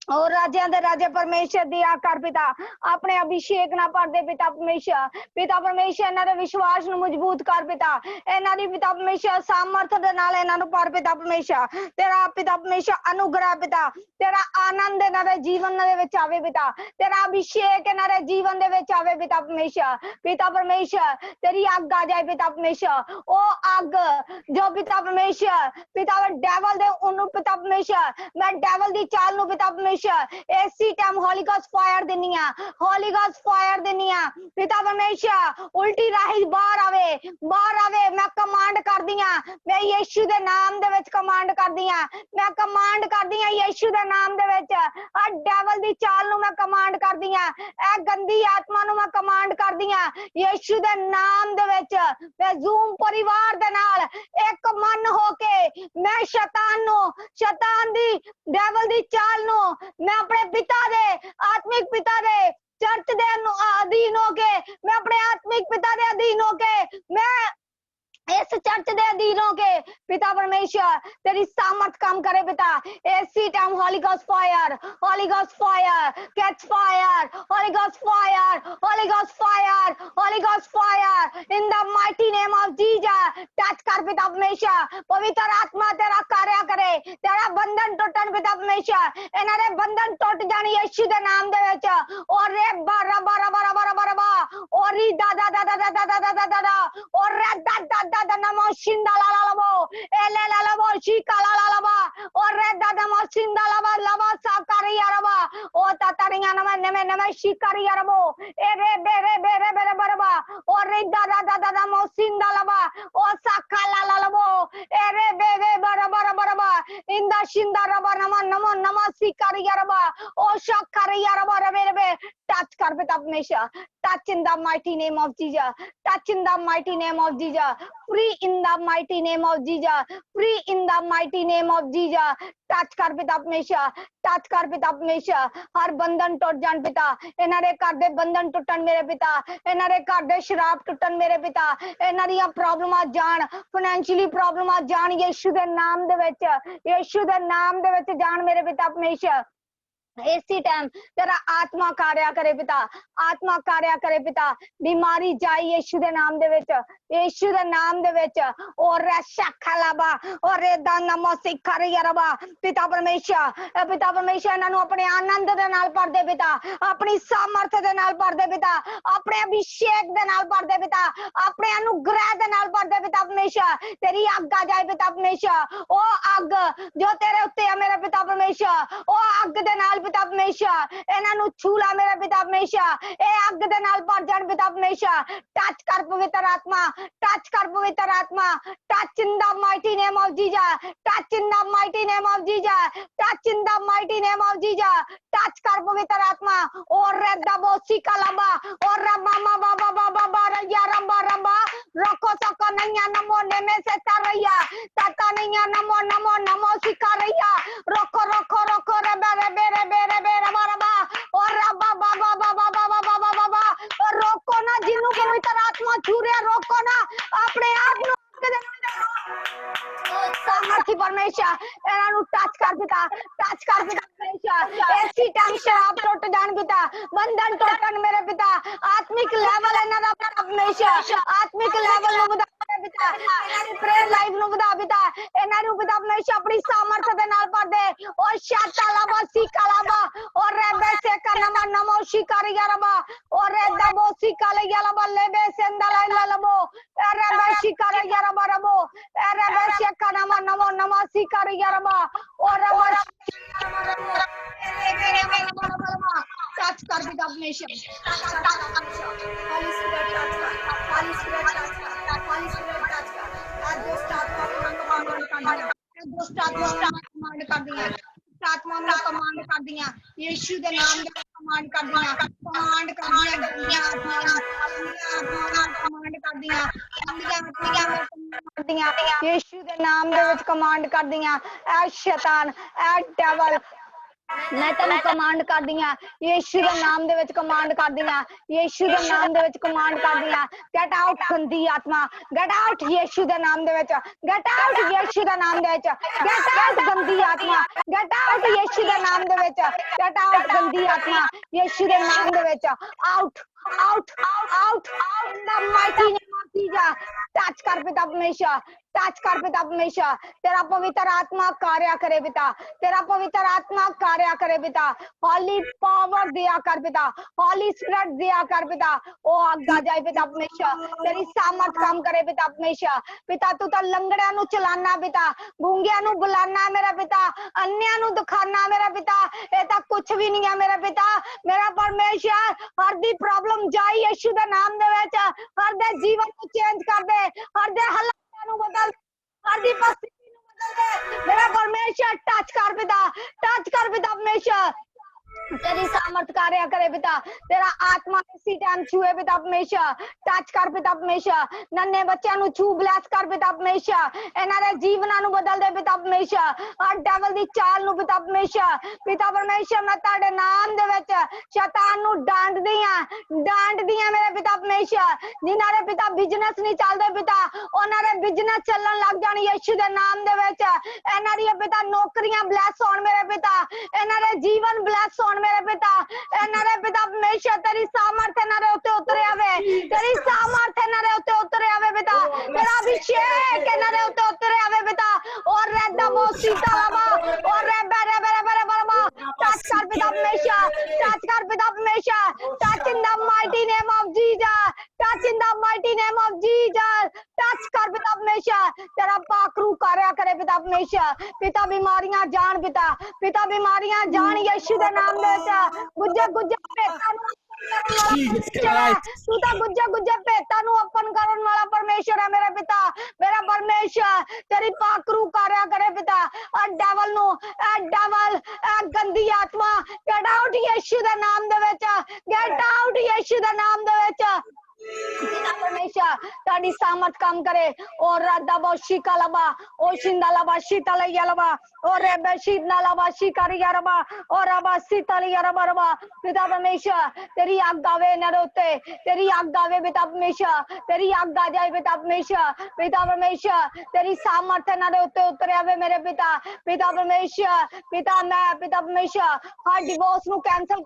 B: और राजा दे राजा परमेश्वर दिया कर पिता। अपने अभिषेक ना भर दे पिता परमेश्वर। पिता परमेश्वर इन्हां दे विश्वास नु मजबूत कर पिता। इन्हां दी पिता परमेश्वर सामर्थ दे नाल इन्हां नु भर पिता परमेश्वर। तेरा पिता परमेश्वर अनुग्रह पिता, तेरा आनंद इन्हां दे जीवन दे विच आवे पिता। तेरा अभिषेक इन्हां दे जीवन दे विच आवे पिता परमेश्वर। पिता परमेश्वर तेरी अग आ जाए पिता परमेश्वर। ओ अग जो पिता परमेश्वर पिता डेविल दे ओनु पिता परमेश्वर मैं डेविल दी चाल नु पिता परमेश्वर इसी टाइम होली गॉस्ट फायर देनी है, होली गॉस्ट फायर देनी है पिता परमेश्वर। उल्टी राही बाहर आवे, बाहर आवे। मैं कमांड कर दी हां, मैं यीशु दे नाम दे विच कमांड कर दी हां, मैं कमांड कर दी हां यीशु दे नाम दे विच। आ डेविल दी चाल नु मैं कमांड कर दी हां, ए गंदी आत्मा नु मैं कमांड कर दी हां यीशु दे नाम दे विच। मैं जूम परिवार दे नाल एक मन होके मैं शैतान दी डेविल दी चाल नु मैं अपने पिता दे आत्मिक पिता दे चर्च दे अधीन होके, मैं अपने आत्मिक पिता दे अधीन होके मैं इस चर्च दे अधीन होके पिता परमेश्वर तेरी सामर्थ काम करे पिता। इसी time Holi ghost fire, holy ghost fire, catch fire, holy ghost fire, holy ghost fire, holy ghost fire in the mighty name of Jesus. Touch कर पिता परमेश्वर। पवित्र आत्मा तेरा कार्य करे, तेरा बंधन टूटन पिता परमेश्वर। इन्हां दे बंधन टूट जाण यीशु दे नाम दे विच। और रे बारा बारा बारा बारा बारा और री दा दा दा दा दा दा दा दा दा और रे दा दा दा नमो शिंदा ला ला लबो एले ला लबो शिका ला ला लबा और रे दा नमो शिंदा लबा लबा साकारी रबा ओ तातारिया नम नमे नमे शिकारी रबो ए रे बेरे बरबा और रे दा दा दा नमो शिंदा लबा ओ साका ला ला लबो ए रे बे बरबा इंदा शिंदा रबा नमो नमो नमो शिकारी रबा ओ शकारी रबा रे टच कर पिता परमेश्वर। Touch in the mighty name of Jesus, touch in the mighty name of Jesus, free in the mighty name of Jesus, free in the mighty name of Jesus. Touch कर पिता परमेश्वर, टच कर पिता परमेश्वर। हर बंधन टूट जान पिता। इन्हां दे घर दे बंधन टूटन मेरे पिता, इन्हां दे घर दे शराब टूटन मेरे पिता। इन्हां दी प्रॉब्लमां जान, फाइनेंशियली प्रॉब्लमां जान यीशु दे नाम दे विच, यीशु दे नाम दे विच जान मेरे पिता परमेश्वर। इसी टाइम तेरा आत्मा कार्य करे पिता, आत्मा कार्य करे पिता। बीमारी जाए यीशु दे नाम दे विच, यीशु दे नाम दे विच। और शखलाबा और नमो सिखरियरबा पिता परमेश्वर। पिता परमेश्वर इन्हां नु अपने आनंद दे नाल भर दे पिता, अपनी सामर्थ दे नाल भर दे पिता, अपने अभिषेक दे नाल भर दे पिता, अपने अनुग्रह दे नाल भर दे पिता परमेश्वर। तेरी अग आ जाए पिता परमेश्वर। ओ अग जो तेरे उत्ते है मेरे पिता परमेश्वर, ओ अग दे नाल पिता परमेश्वर इन्हां नु छूला मेरे पिता परमेश्वर। ए अग दे नाल भर जाण पिता परमेश्वर। टच कर पवित्र आत्मा, टच कर पवित्र आत्मा। Touch in the mighty name of Jesus, touch in the mighty name of Jesus, touch in the mighty name of Jesus. Touch कर पवित्र आत्मा। और रे दबोसी कलबा और रबा बाबा बाबा रया रबा रबा रखो सको नैया नमो नेमे से तरैया तता नैया नमो नमो नमो सिका रैया रखो रखो रखो रे बेरे बेरे बेरे बेरे बरबा और ਸਾਥੀ ਪਰਮੇਸ਼ਰ ਇਹਨਾਂ ਨੂੰ ਟੱਚ ਕਰ ਪਿਤਾ ਪਰਮੇਸ਼ਰ ਐਸੀ ਟੈਂਸ਼ਨ ਆਪ ਟੁੱਟ ਜਾਣ ਪਿਤਾ ਬੰਧਨ ਟੁੱਟਣ ਮੇਰੇ ਪਿਤਾ ਆਤਮਿਕ ਲੈਵਲ ਇਹਨਾਂ ਦਾ ਪਰਮੇਸ਼ਰ ਆਤਮਿਕ ਲੈਵਲ ਨੂੰ ਵਧਾ ਪਿਤਾ ਇਹਨਾਂ ਦੀ ਪ੍ਰੇਅਰ ਲਾਈਫ ਨੂੰ ਵਧਾ ਪਿਤਾ ਇਹਨਾਂ ਨੂੰ ਪਿਤਾ ਪਰਮੇਸ਼ਰ ਆਪਣੀ ਸਾਮਰਥ ਦੇ ਨਾਲ ਭਰ ਦੇ ਔਰ ਸ਼ਾਤਾਲਾਬਾ ਸੀਕਾਲਾਬਾ ਔਰ ਰੇਬੇ ਸੇ ਕਨਮਾ ਨਮੋ ਸ਼ਿਕਾਰੀਆ ਰਬਾ ਔਰ ਰੇਦਬੋ ਸੀਕਾਲੀਆ ਲਬਾ ਲੇਬੇ ਸੰਦਲਾ ਲਬੋ ਰੇਬੇ ਸ਼ਿਕਾਰੀਆ ਰਬਾ ਰਬੋ ਰੇਬੇ ਸੇ ਕਨਮਾ ਨਮੋ ਨਮਾ ਸ਼ਿਕਾਰੀਆ ਰਬਾ ਔਰ ਰਬਾ टच कर पिता परमेश्वर होली स्पिरिट टच कर होली स्पिरिट टच कर होली स्पिरिट टच कर आज दुष्ट आत्मा को कमांड कर दिया दुष्ट आत्मा को कमांड कर दिया आत्मा को कमांड कर दिया यीशु के नाम में कमांड कर दिया कमांड कर दिया यीशु के नाम दे विच कमांड कर दिया ए शैतान ए डेविल मैं तेन कमांड कर दिया यीशु के नाम दे विच कमांड कर दिया यीशु के नाम दे विच कमांड कर दिया गेट आउट गंदी आत्मा गेट आउट यीशु के नाम दे विच गेट आउट यीशु के नाम दे विच गेट आउट गंदी आत्मा गेट आउट यीशु के नाम दे विच गेट आउट गंदी आत्मा यीशु के नाम दे विच out out out in the mighty name of Jesus touch कर पिता परमेश्वर टच कर पिता परमेश्वर तेरा पवित्र आत्मा कार्य करे पिता तेरा पवित्र आत्मा कार्य करे पिता हॉली पावर दिया कर पिता हॉली स्पिरिट दिया कर पिता ओ आज्ञा जाए पिता परमेश्वर तेरी सामर्थ काम करे पिता परमेश्वर पिता तू तो लंगड़ियां नु चलाना पिता गूंगियां नु बुलाना मेरा पिता अन्यां नु दिखाना मेरा पिता ये तो कुछ भी नहीं है मेरा पिता मेरा परमेश्वर हर दी प्रॉब्लम जाई यीशु दे नाम दे विच हर दे जीवन को चेंज कर दे हर दे बदल हर दी परिस्थिति बदल दे मेरा परमेश्वर टच कर पिता परमेश्वर तेरी सामर्थ कार्य करे पिता तेरा आत्मा इसी टाइम छुए पिता परमेश्वर टच कर पिता परमेश्वर नन्हे बच्चों नु छू ब्लेस कर पिता परमेश्वर इन्हां दे जीवनां नु बदल दे पिता परमेश्वर और डेविल दी चाल नु पिता परमेश्वर मैं तेरे नाम दे विच शैतान नु डांटदी हां मेरे पिता परमेश्वर जिन्हां दे पिता बिजनेस नहीं चलदे पिता उन्हां दे बिजनेस चलन लग जाण यीशु दे नाम दे विच इन्हां दी पिता नौकरियां ब्लेस होण मेरे पिता इन्हां दे जीवन ब्लेस मेरे पिता इन्हां पिता परमेश्वर तेरी सामर्थ इन्हां दे उत्ते उतरे आवे तेरी सामर्थ इन्हां दे उत्ते उतरे आवे पिता तेरा अभिषेक इन्हां दे उत्ते उतरे आवे पिता और रेदा मोसीता लावा और रे बेरे बेरे बेरे बरमा टच कर पिता परमेश्वर touch in the mighty name of Jesus touch in the mighty name of Jesus touch कर पिता परमेश्वर तेरा पाखरू कार्य करे पिता परमेश्वर पिता बीमारियां जान पिता बीमारियां जान यीशु दे नाम गुज्जे गुज्जे पेटां नु तू तो गुज्जे गुज्जे पेटां नु ओपन करन वाला परमेश्वर है मेरे पिता मेरा परमेश्वर तेरी पाखरू कार्य करे पिता और डेविल नु गंदी आत्मा गेट आउट यीशु दे नाम दे विच गेट आउट यीशु दे नाम दे विच पिता परमेश्वर ताड़ी सामर्थ काम करे और राधा बोशी कालाबा ओ शिंदालाबा शीतलयलबा और रेबे शीतनालाबा शिकारियारबा और रबा शीतलयरबा पिता परमेश्वर तेरी आज्ञा वे नरोते तेरी आज्ञा वे पिता परमेश्वर तेरी आज्ञा जाए पिता परमेश्वर तेरी सामर्थ नरोते उतरे आवे मेरे पिता परमेश्वर पिता मैं पिता परमेश्वर हर डिवोर्स नु कैंसिल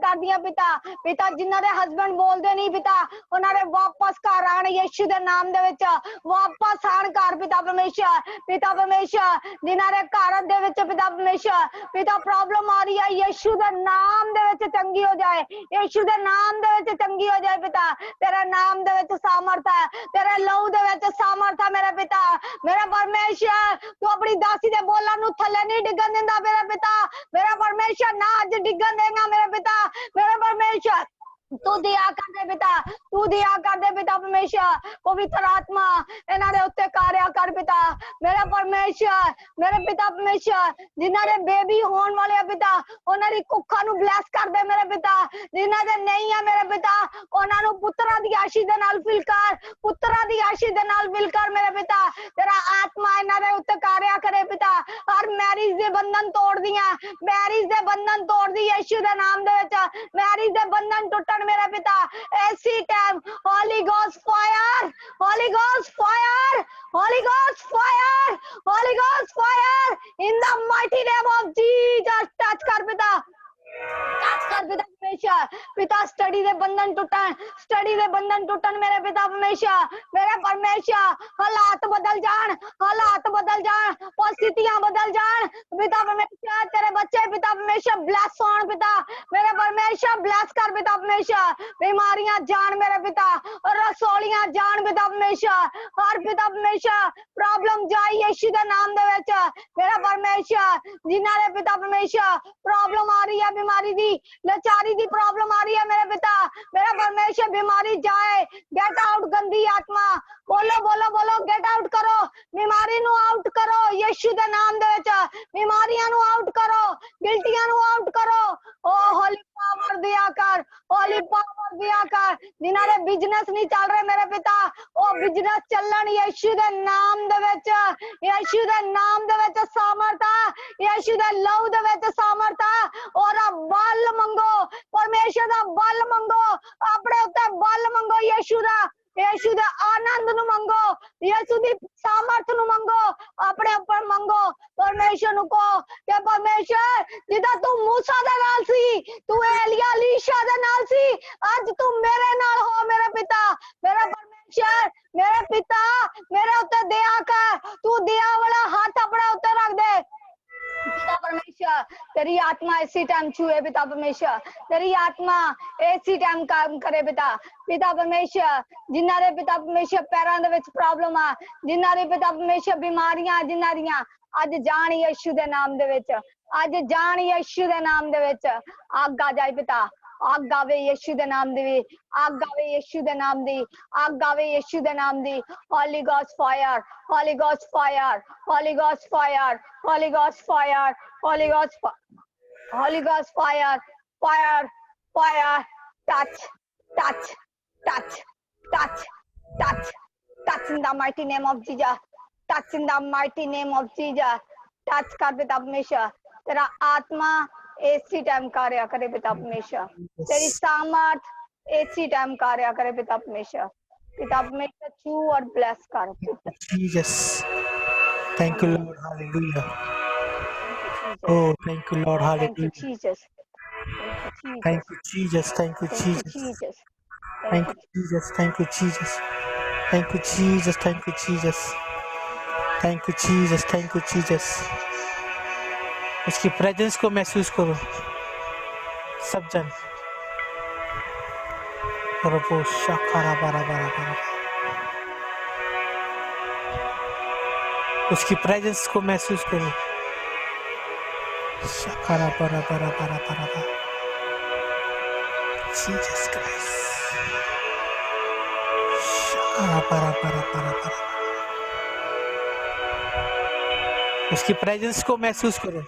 B: कर दिया पिता जिन्हां दे हस्बैंड बोलते नहीं पिता उन्होंने वापस घर आन यीशु दे नाम दे विच वापस आन घर पिता परमेश्वर जिन्हां दे घर दे विच पिता प्रॉब्लम आ रही है यीशु दे नाम दे विच चंगी हो जाए यीशु दे नाम दे विच चंगी हो जाए पिता तेरे नाम दे विच सामर्थ है तेरे लहू दे विच सामर्थ है मेरे पिता मेरा परमेश्वर तू अपनी दासी दे बोलां नु थल्ले नहीं डिगन दिंदा मेरा पिता मेरा परमेश्वर ना अज डिगन देगा मेरे पिता मेरे परमेश्वर तू दिया कर दे पिता परमेश्वर पवित्र आत्मा इन्हां दे उत्ते कार्य कर पिता मेरा परमेश्वर मेरे पिता परमेश्वर जिन्हां दे बेबी होने वाले पिता उन्हां दी कुखा नु ब्लेस कर दे मेरे पिता जिन्हां दे नहीं है मेरे पिता उन्हां नु पुत्रा दी आशीष दे नाल फिल कर पुत्रा दी मसीह दे नाल मिलकर मेरे पिता तेरा आत्मा इन्हां दे उत्ते कार्य करे पिता हर मैरिज दे बंधन तोड़ दिया मैरिज दे बंधन तोड़ दी यीशु दे नाम दे विच मैरिज दे बंधन टुटण मेरे पिता ऐसी time Holi ghost fire holy ghost fire holy ghost fire holy ghost fire in the mighty name of Jesus touch कर पिता परमेश्वर पिता स्टडी दे बंधन टूटन मेरे पिता परमेश्वर हालात बदल जान परिस्थितियां बदल जान पिता परमेश्वर तेरे बच्चे पिता परमेश्वर ब्लेस होन पिता मेरे परमेश्वर ब्लेस कर पिता परमेश्वर बीमारियां जान मेरे पिता रसोलियां जान पिता परमेश्वर हर पिता परमेश्वर प्रॉब्लम जाए यीशु दे नाम दे विच मेरा परमेश्वर जिन्हां दे पिता परमेश्वर प्रॉब्लम आ रही है बीमारी दी लाचारी दी प्रॉब्लम आ रही है मेरे पिता मेरा परमेश्वर बीमारी जाए गेट आउट गंदी आत्मा बोलो बोलो बोलो गेट आउट करो बीमारी नु आउट करो यीशु दे नाम दे विच बीमारियां नु आउट करो गिल्टियां नु आउट करो ओ होली पावर दिया कर जिन्हां दे बिजनेस नहीं चल रहे मेरे पिता ओ बिजनेस चलन यीशु दे नाम दे विच यीशु दे नाम दे विच सामर्थ यीशु दे लहू दे विच सामर्थ और बल मंगो परमेश्वर दा बल मंगो अपने उत्ते बल मंगो यीशु दे आनंद नु मंगो यीशु दी सामर्थ नु मंगो अपने ऊपर मंगो परमेश्वर नु को कि परमेश्वर जिदा तू मूसा दे नाल सी तू एलिया लीशा दे नाल सी आज तू मेरे नाल हो मेरे पिता मेरा परमेश्वर मेरे पिता मेरे उत्ते दया कर तू दया वाला हाथ अपने उत्ते रख दे पिता परमेश्वर तेरी आत्मा इसी टाइम छुए पिता परमेश्वर तेरी आत्मा इसी टाइम काम करे पिता परमेश्वर जिन्हां दे पिता परमेश्वर पैरां दे विच प्रॉब्लम आ जिन्हां दे पिता परमेश्वर बीमारियां जिन्हां दियां अज जान यीशु दे नाम दे विच अज जान यीशु दे नाम दे विच आग आ जाए पिता आग आवे यीशु दे नाम दी आग आवे यीशु दे नाम दी आग आवे यीशु दे नाम दी holy ghost fire holy ghost fire holy ghost fire holy ghost fire holy ghost holy ghost fire fire fire touch touch touch touch touch touch in the mighty name of Jesus touch in the mighty name of Jesus touch कर पिता परमेश्वर तेरा आत्मा इसी time कार्य करे पिता परमेश्वर तेरी सामर्थ इसी टाइम कार्य करे पिता परमेश्वर छू और ब्लेस कर
A: Jesus. Thank you, Lord. Hallelujah. Oh, thank you, Lord.
B: Thank you,
A: Hallelujah.
B: Jesus.
A: Thank you, Jesus. Thank you,
B: Thank you,
A: Jesus.
B: Jesus.
A: Thank you, Jesus. Thank you, Jesus. Thank you, Jesus. Thank you, Jesus. Thank you, Jesus. Thank you, Jesus. उसकी presence को महसूस करो सब जन रबो शाकारा बारा बारा बारा उसकी प्रेजेंस को महसूस करो शाकारा बारा बारा बारा बारा बारा जीसस क्राइस्ट शाकारा बारा बारा बारा बारा उसकी प्रेजेंस को महसूस करो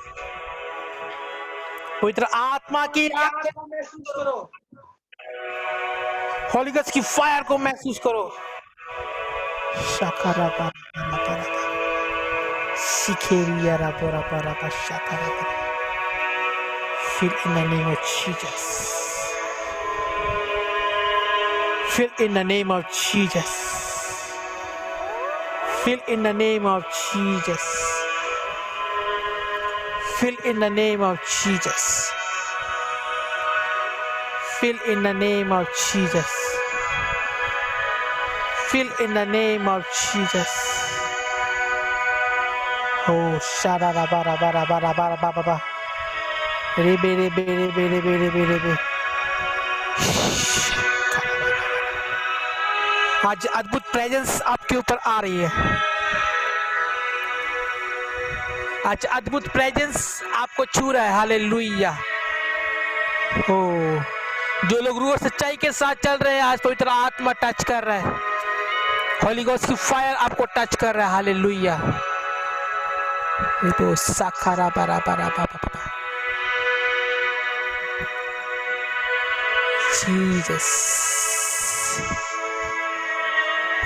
A: पवित्र आत्मा की आग को महसूस करो होली गॉस्ट की फायर को महसूस करो शाकारा बारा बारा बारा शिखेरिया रा बारा बारा बारा शाकारा बारा feel in the name of Jesus feel in the name of Jesus feel in the name of Jesus feel in the name of Jesus feel in the name of Jesus feel in the name of Jesus oh shara ra bara bara bara bara bara bara rebe rebe rebe rebe rebe rebe आज अद्भुत presence आपके ऊपर आ रही है आज अद्भुत presence आपको छू रहा है हालेलुया ओ जो लोग रूह और सच्चाई के साथ चल रहे हैं आज पवित्र आत्मा टच कर रहा है होली गॉस्ट की फायर आपको टच कर रहा है हालेलुया ये तो साखारा बारा बारा बारा बारा जीसस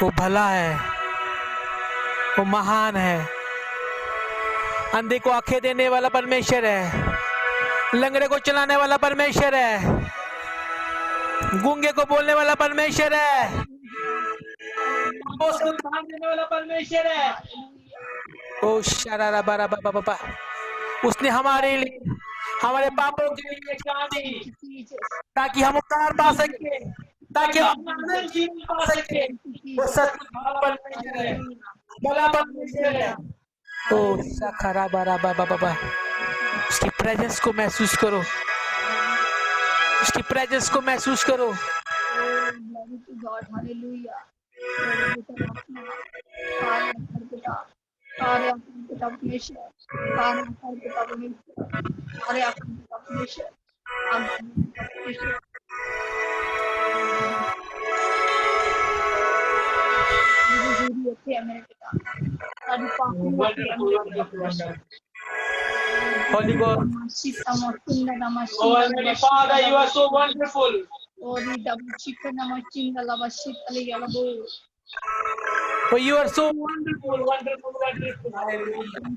A: वो भला है, वो महान है। अंधे को आंखें देने वाला परमेश्वर है, लंगड़े को चलाने वाला परमेश्वर है, गूंगे को बोलने वाला परमेश्वर है, उसको दान देने वाला परमेश्वर है। ओ शरारा बारा बाबा बाबा, उसने हमारे लिए, हमारे पापों के लिए जान दी ताकि हम उद्धार पा सके, ताकि हम अपना जीवन पा सके। वो सच परमेश्वर है, भला परमेश्वर है। ओ सखरा बारा बाबा बाबा, उसकी प्रेजेंस को महसूस करो, उसकी प्रेजेंस को महसूस करो। Holy God, oh Heavenly Father, you are so wonderful. Oh, you are so wonderful, wonderful, wonderful. Hallelujah.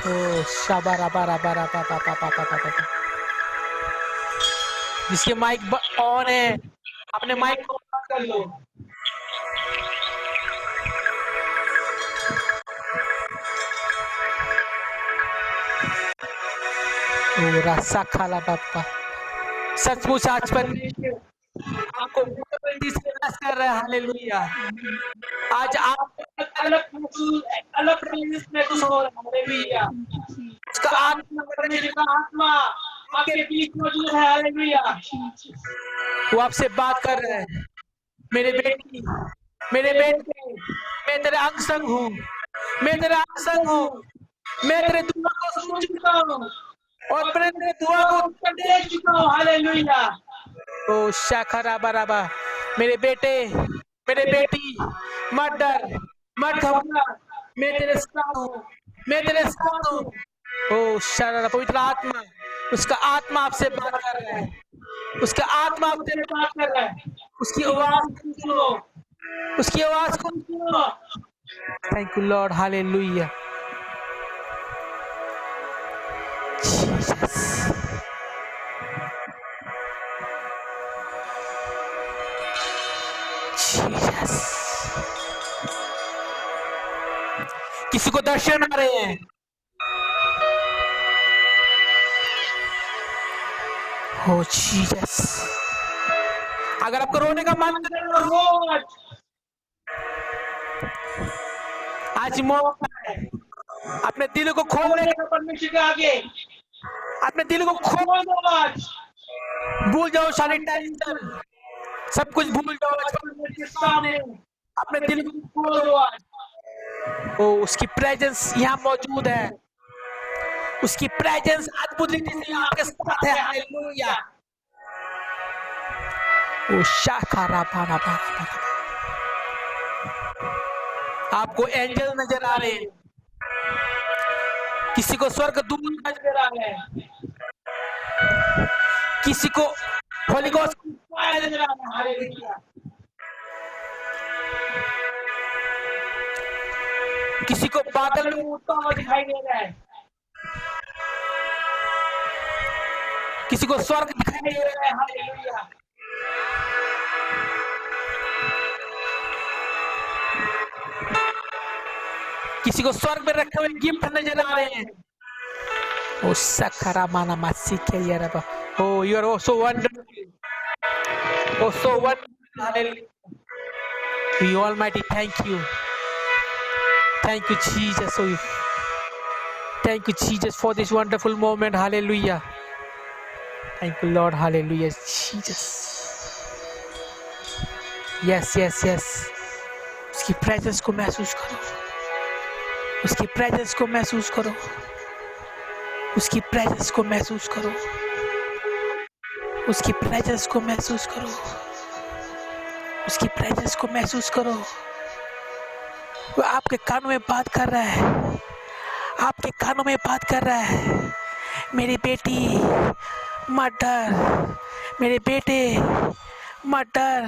A: Oh, shabara bara bara pa pa pa pa pa pa pa. जिसके माइक ऑन है, अपने mic को on कर लो। रसा खाला बापा, सचमुच आज परमेश्वर आपको कर रहा है। हालेलुया। आज आप अलग महसूस हो रहा है। हालेलुया। उसका आत्मा, परमेश्वर का आत्मा आपके बीच मौजूद है। हालेलुया। वो आपसे बात कर रहा है, मेरे बेटी, मेरे बेटे, मैं तेरे अंग संग हूँ, मैं तेरा अंग संग हूँ, मैं तेरे दुआ को सुन चुका हूँ और मैंने तेरे दुआ को उत्तर दे चुका हूँ। हालेलुया। ओ शाखरा बराबा, मेरे बेटे, मेरे बेटी, मत डर, मत घबरा, मैं तेरे साथ हूँ, मैं तेरे साथ हूँ। ओ शरण, पवित्र आत्मा, उसका आत्मा आपसे बात कर रहा है, उसका आत्मा आपसे बात कर रहा है। उसकी आवाज सुनो, उसकी आवाज को सुनो। Thank you Lord. Hallelujah. Jesus, Jesus. किसी को दर्शन आ रहे हैं। हो जीसस, अगर आपको रोने का मन कर रहा हो, आज मौका है अपने दिल को खोलने का परमेश्वर के आगे। अपने दिल को खोल दो आज, भूल जाओ सारी टेंशन, सब कुछ भूल जाओ आज परमेश्वर के सामने। अपने दिल को खोल दो आज। ओ उसकी प्रेजेंस यहाँ मौजूद है, उसकी प्रेजेंस अद्भुत रीति से आपके साथ है। हालेलुया। ओ शाखा पारा पारा, आपको एंजल नजर आ रहे हैं, किसी को स्वर्गदूत नजर आ रहे हैं, किसी को होली गोस्ट नजर आ रहा है। हालेलुया। किसी को बादल में उड़ता हुआ दिखाई दे रहा है, किसी को स्वर्ग दिखाई दे रहा है। हालेलुया। किसी को स्वर्ग में रखे हुए गिफ्ट नजर आ रहे हैं। ओ सखरा माना मासी के यार, oh you are so wonderful, oh so wonderful. Hallelujah. We Almighty thank you, thank you Jesus, oh thank you Jesus for this wonderful moment. Hallelujah. Thank you Lord. Hallelujah Jesus. Yes yes yes, उसकी presence को महसूस करो, उसकी presence को महसूस करो, उसकी presence को महसूस करो, उसकी प्रेजेंस को महसूस करो, उसकी प्रेजेंस को महसूस करो। वो आपके कानों में बात कर रहा है, आपके कानों में बात कर रहा है। मेरी बेटी मत डर, मेरे बेटे मत डर,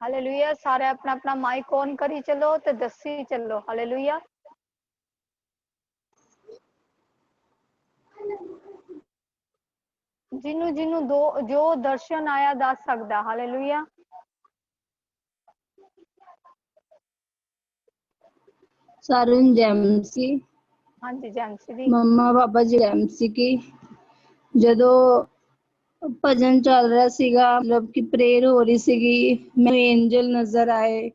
B: हालेलुया। सारे अपना अपना माइक ऑन करी चलो ते दसी चलो। हालेलुया। जिन्नू जिन्नू दो जो दर्शन आया दस सकदा। हालेलुया।
C: सारुण जैमसी,
B: हाँ जी जैमसी दी।
C: मम्मा पापा जी जैमसी की। ਜਦੋਂ ਭਜਨ ਚੱਲ ਰਿਹਾ ਸੀਗਾ, ਮਤਲਬ ਕਿ ਪ੍ਰੇਅਰ ਹੋ ਰਹੀ ਸੀਗੀ, ਮੈਨੂੰ ਐਂਜਲ ਨਜ਼ਰ ਆਏ,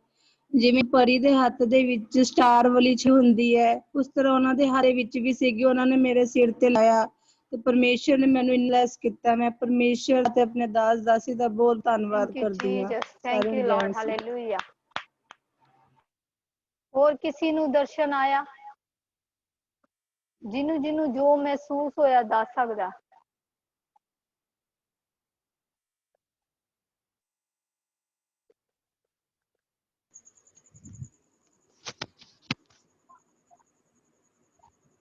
C: ਜਿਵੇਂ ਪਰੀ ਦੇ ਹੱਥ ਦੇ ਵਿੱਚ ਸਟਾਰ ਵਾਲੀ ਛ ਹੁੰਦੀ ਹੈ, ਉਸ ਤਰ੍ਹਾਂ ਉਹਨਾਂ ਦੇ ਹੱਥ ਵਿੱਚ ਵੀ ਸੀਗੀ। ਉਹਨਾਂ ਨੇ ਮੇਰੇ ਸਿਰ ਤੇ ਲਾਇਆ ਤੇ ਪਰਮੇਸ਼ਰ ਨੇ ਮੈਨੂੰ ਇਨਲੈਸ ਕੀਤਾ। ਮੈਂ ਪਰਮੇਸ਼ਰ ਤੇ ਆਪਣੇ ਦਾਸ ਦਾਸੀ ਦਾ ਬਹੁਤ ਧੰਨਵਾਦ
B: थैंक यू
C: ਕਰਦੀ ਹਾਂ।
B: जीसस, थैंक
C: ਸਾਰਿਆਂ
B: यू
C: ਨੂੰ ਜੈ
B: लॉर्ड।
C: ਮਸੀਹ।
B: हालेलुया। और किसी नु दर्शन आया? जिन्नू जिन्नू जो महसूस होया दस सकदा।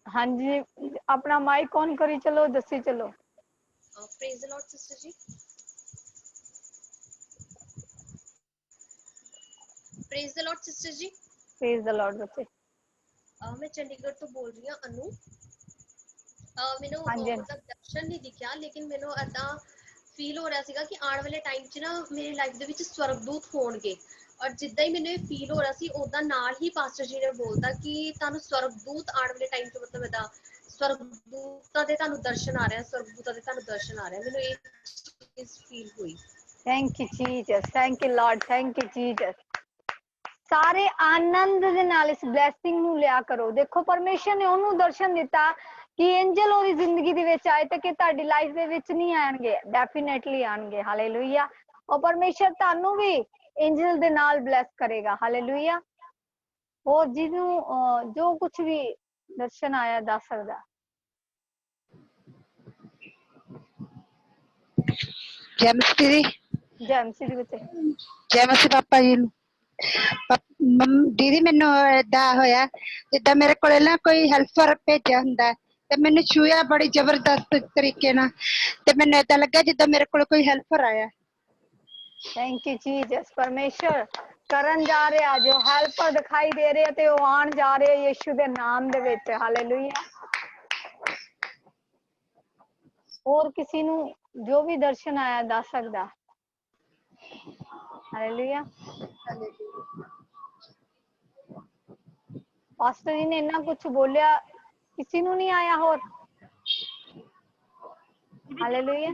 B: हाँ जी अपना माइक ऑन करी चलो, दसी चलो।
D: Praise the lord sister ji. Praise the lord sister ji.
B: Praise the lord बच्चे।
D: मैं चंडीगढ़ तो बोल रही हूँ अनु। ਮੈਨੂੰ
B: हाँ जी
D: ਮਤਲਬ ਦਰਸ਼ਨ ਨਹੀਂ ਦਿਖਿਆ, ਲੇਕਿਨ ਮੈਨੂੰ ਏਦਾਂ ਫੀਲ ਹੋ ਰਿਹਾ ਸੀਗਾ ਕਿ ਆਉਣ ਵਾਲੇ ਟਾਈਮ 'ਚ ਨਾ ਮੇਰੀ ਲਾਈਫ ਦੇ ਵਿੱਚ ਸਵਰਗਦੂਤ ਹੋਣਗੇ। ਔਰ ਜਿੱਦਾਂ ਹੀ ਮੈਨੂੰ ਇਹ ਫੀਲ ਹੋ ਰਿਹਾ ਸੀ, ਉਦਾਂ ਨਾਲ ਹੀ ਪਾਸਟਰ ਜੀ ਨੇ ਬੋਲਤਾ ਕਿ ਤੁਹਾਨੂੰ ਸਵਰਗਦੂਤ ਆਉਣ ਵਾਲੇ ਟਾਈਮ 'ਚ ਮਤਲਬ ਏਦਾਂ ਸਵਰਗਦੂਤਾਂ ਦੇ ਤੁਹਾਨੂੰ ਦਰਸ਼ਨ ਆ ਰਹੇ, ਸਵਰਗਦੂਤਾਂ ਦੇ ਤੁਹਾਨੂੰ ਦਰਸ਼ਨ ਆ ਰਹੇ। ਮੈਨੂੰ ਇਹ ਚੀਜ਼ ਫੀਲ ਹੋਈ।
B: Thank you Jesus, thank you lord, thank you Jesus. ਸਾਰੇ ਆਨੰਦ ਦੇ ਨਾਲ ਇਸ ਬਲੇਸਿੰਗ ਨੂੰ ਲਿਆ ਕਰੋ। ਦੇਖੋ ਪਰਮੇਸ਼ਰ ਨੇ ਉਹਨੂੰ ਦਰਸ਼ਨ ਦਿੱਤਾ ਕਿ ਐਂਜਲ ਉਹਦੀ ਜ਼ਿੰਦਗੀ ਦੇ ਵਿੱਚ ਆਏ ਤੇ ਕਿ ਤੁਹਾਡੀ ਲਾਈਫ ਦੇ ਵਿੱਚ ਨਹੀਂ ਆਣਗੇ, ਡੈਫੀਨੇਟਲੀ ਆਣਗੇ। ਹਾਲੇਲੂਇਆ। ਉਹ ਪਰਮੇਸ਼ਰ ਤੁਹਾਨੂੰ ਵੀ ਐਂਜਲ ਦੇ ਨਾਲ ਬਲੈਸ ਕਰੇਗਾ। ਹਾਲੇਲੂਇਆ। ਉਹ ਜਿਹਨੂੰ ਜੋ ਕੁਝ ਵੀ ਦਰਸ਼ਨ ਆਇਆ ਦੱਸ ਸਕਦਾ।
E: ਜੈ ਮਸੀਹ ਦੀ।
B: ਜੈ ਮਸੀਹ ਦੀ ਬੱਚੇ।
E: ਜੈ ਮਸੀਹ ਪਾਪਾ ਜੀ ਨੂੰ। ਦੀਦੀ ਮੈਨੂੰ ਏਦਾਂ ਹੋਇਆ ਜਿੱਦਾਂ ਮੇਰੇ ਕੋਲੇ ਨਾ ਕੋਈ ਹੈਲਪਰ ਭੇਜਿਆ ਹੁੰਦਾ ਤੇ ਮੈਨੂੰ ਛੂਇਆ ਬੜੀ ਜ਼ਬਰਦਸਤ ਤਰੀਕੇ ਨਾਲ, ਤੇ ਮੈਨੂੰ ਏਦਾਂ ਲੱਗਾ ਜਿੱਦਾਂ ਮੇਰੇ ਕੋਲ ਕੋਈ ਹੈਲਪਰ ਆਇਆ।
B: Thank you Jesus. ਪਰਮੇਸ਼ਰ ਕਰਨ ਜਾ ਰਿਹਾ, ਜੋ ਹੈਲਪਰ ਦਿਖਾਈ ਦੇ ਰਹੇ ਤੇ ਉਹ ਆਣ ਜਾ ਰਹੇ ਯਿਸੂ ਦੇ ਨਾਮ ਦੇ ਵਿੱਚ। ਹਾਲੇਲੂਇਆ। ਹੋਰ ਕਿਸੇ ਨੂੰ ਜੋ ਵੀ ਦਰਸ਼ਨ ਆਇਆ ਦੱਸ ਸਕਦਾ। ਹਾਲੇਲੂਇਆ। ਪਾਸਟਰ ਜੀ ਨੇ ਇੰਨਾ ਕੁਝ ਬੋਲਿਆ, ਕਿਸੇ ਨੂੰ ਨਹੀਂ ਆਇਆ ਹੋਰ? ਹਾਲੇਲੂਇਆ।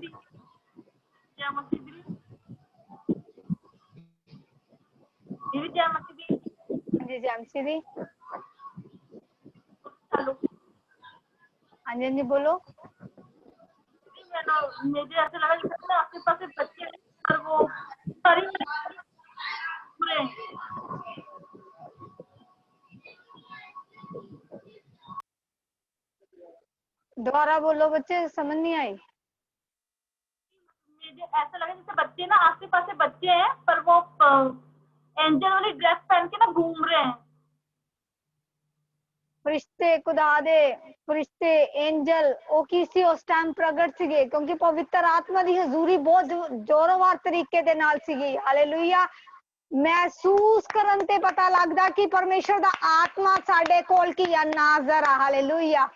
B: जी जय मसीह दी। हाँ जी बोलो।
F: मुझे ऐसा लगा जैसे आपके पास बच्चे और वो सारी पूरे
B: दोबारा बोलो बच्चे, समझ नहीं आई।
F: मुझे ऐसा लगा जैसे बच्चे ना आपके पास बच्चे हैं पर वो एंजल वाली ड्रेस पहन के ना घूम रहे हैं।
B: फरिश्ते खुदा दे फरिश्ते एंजल ਉਹ ਕੀ ਸੀ ਉਸ ਟਾਈਮ ਪ੍ਰਗਟ ਸੀਗੇ, ਕਿਉਂਕਿ ਪਵਿੱਤਰ ਆਤਮਾ ਦੀ ਹਜ਼ੂਰੀ ਬਹੁਤ ਜ਼ੋਰਦਾਰ ਤਰੀਕੇ ਦੇ ਨਾਲ ਸੀਗੀ। ਹਾਲੇਲੂਇਆ। ਮਹਿਸੂਸ ਕਰਨ ਤੇ ਪਤਾ ਲੱਗਦਾ ਕਿ ਪਰਮੇਸ਼ਰ ਦਾ ਆਤਮਾ ਸਾਡੇ ਕੋਲ ਕੀ ਆ, ਨਾਜ਼ਰ ਆ। ਹਾਲੇਲੂਇਆ।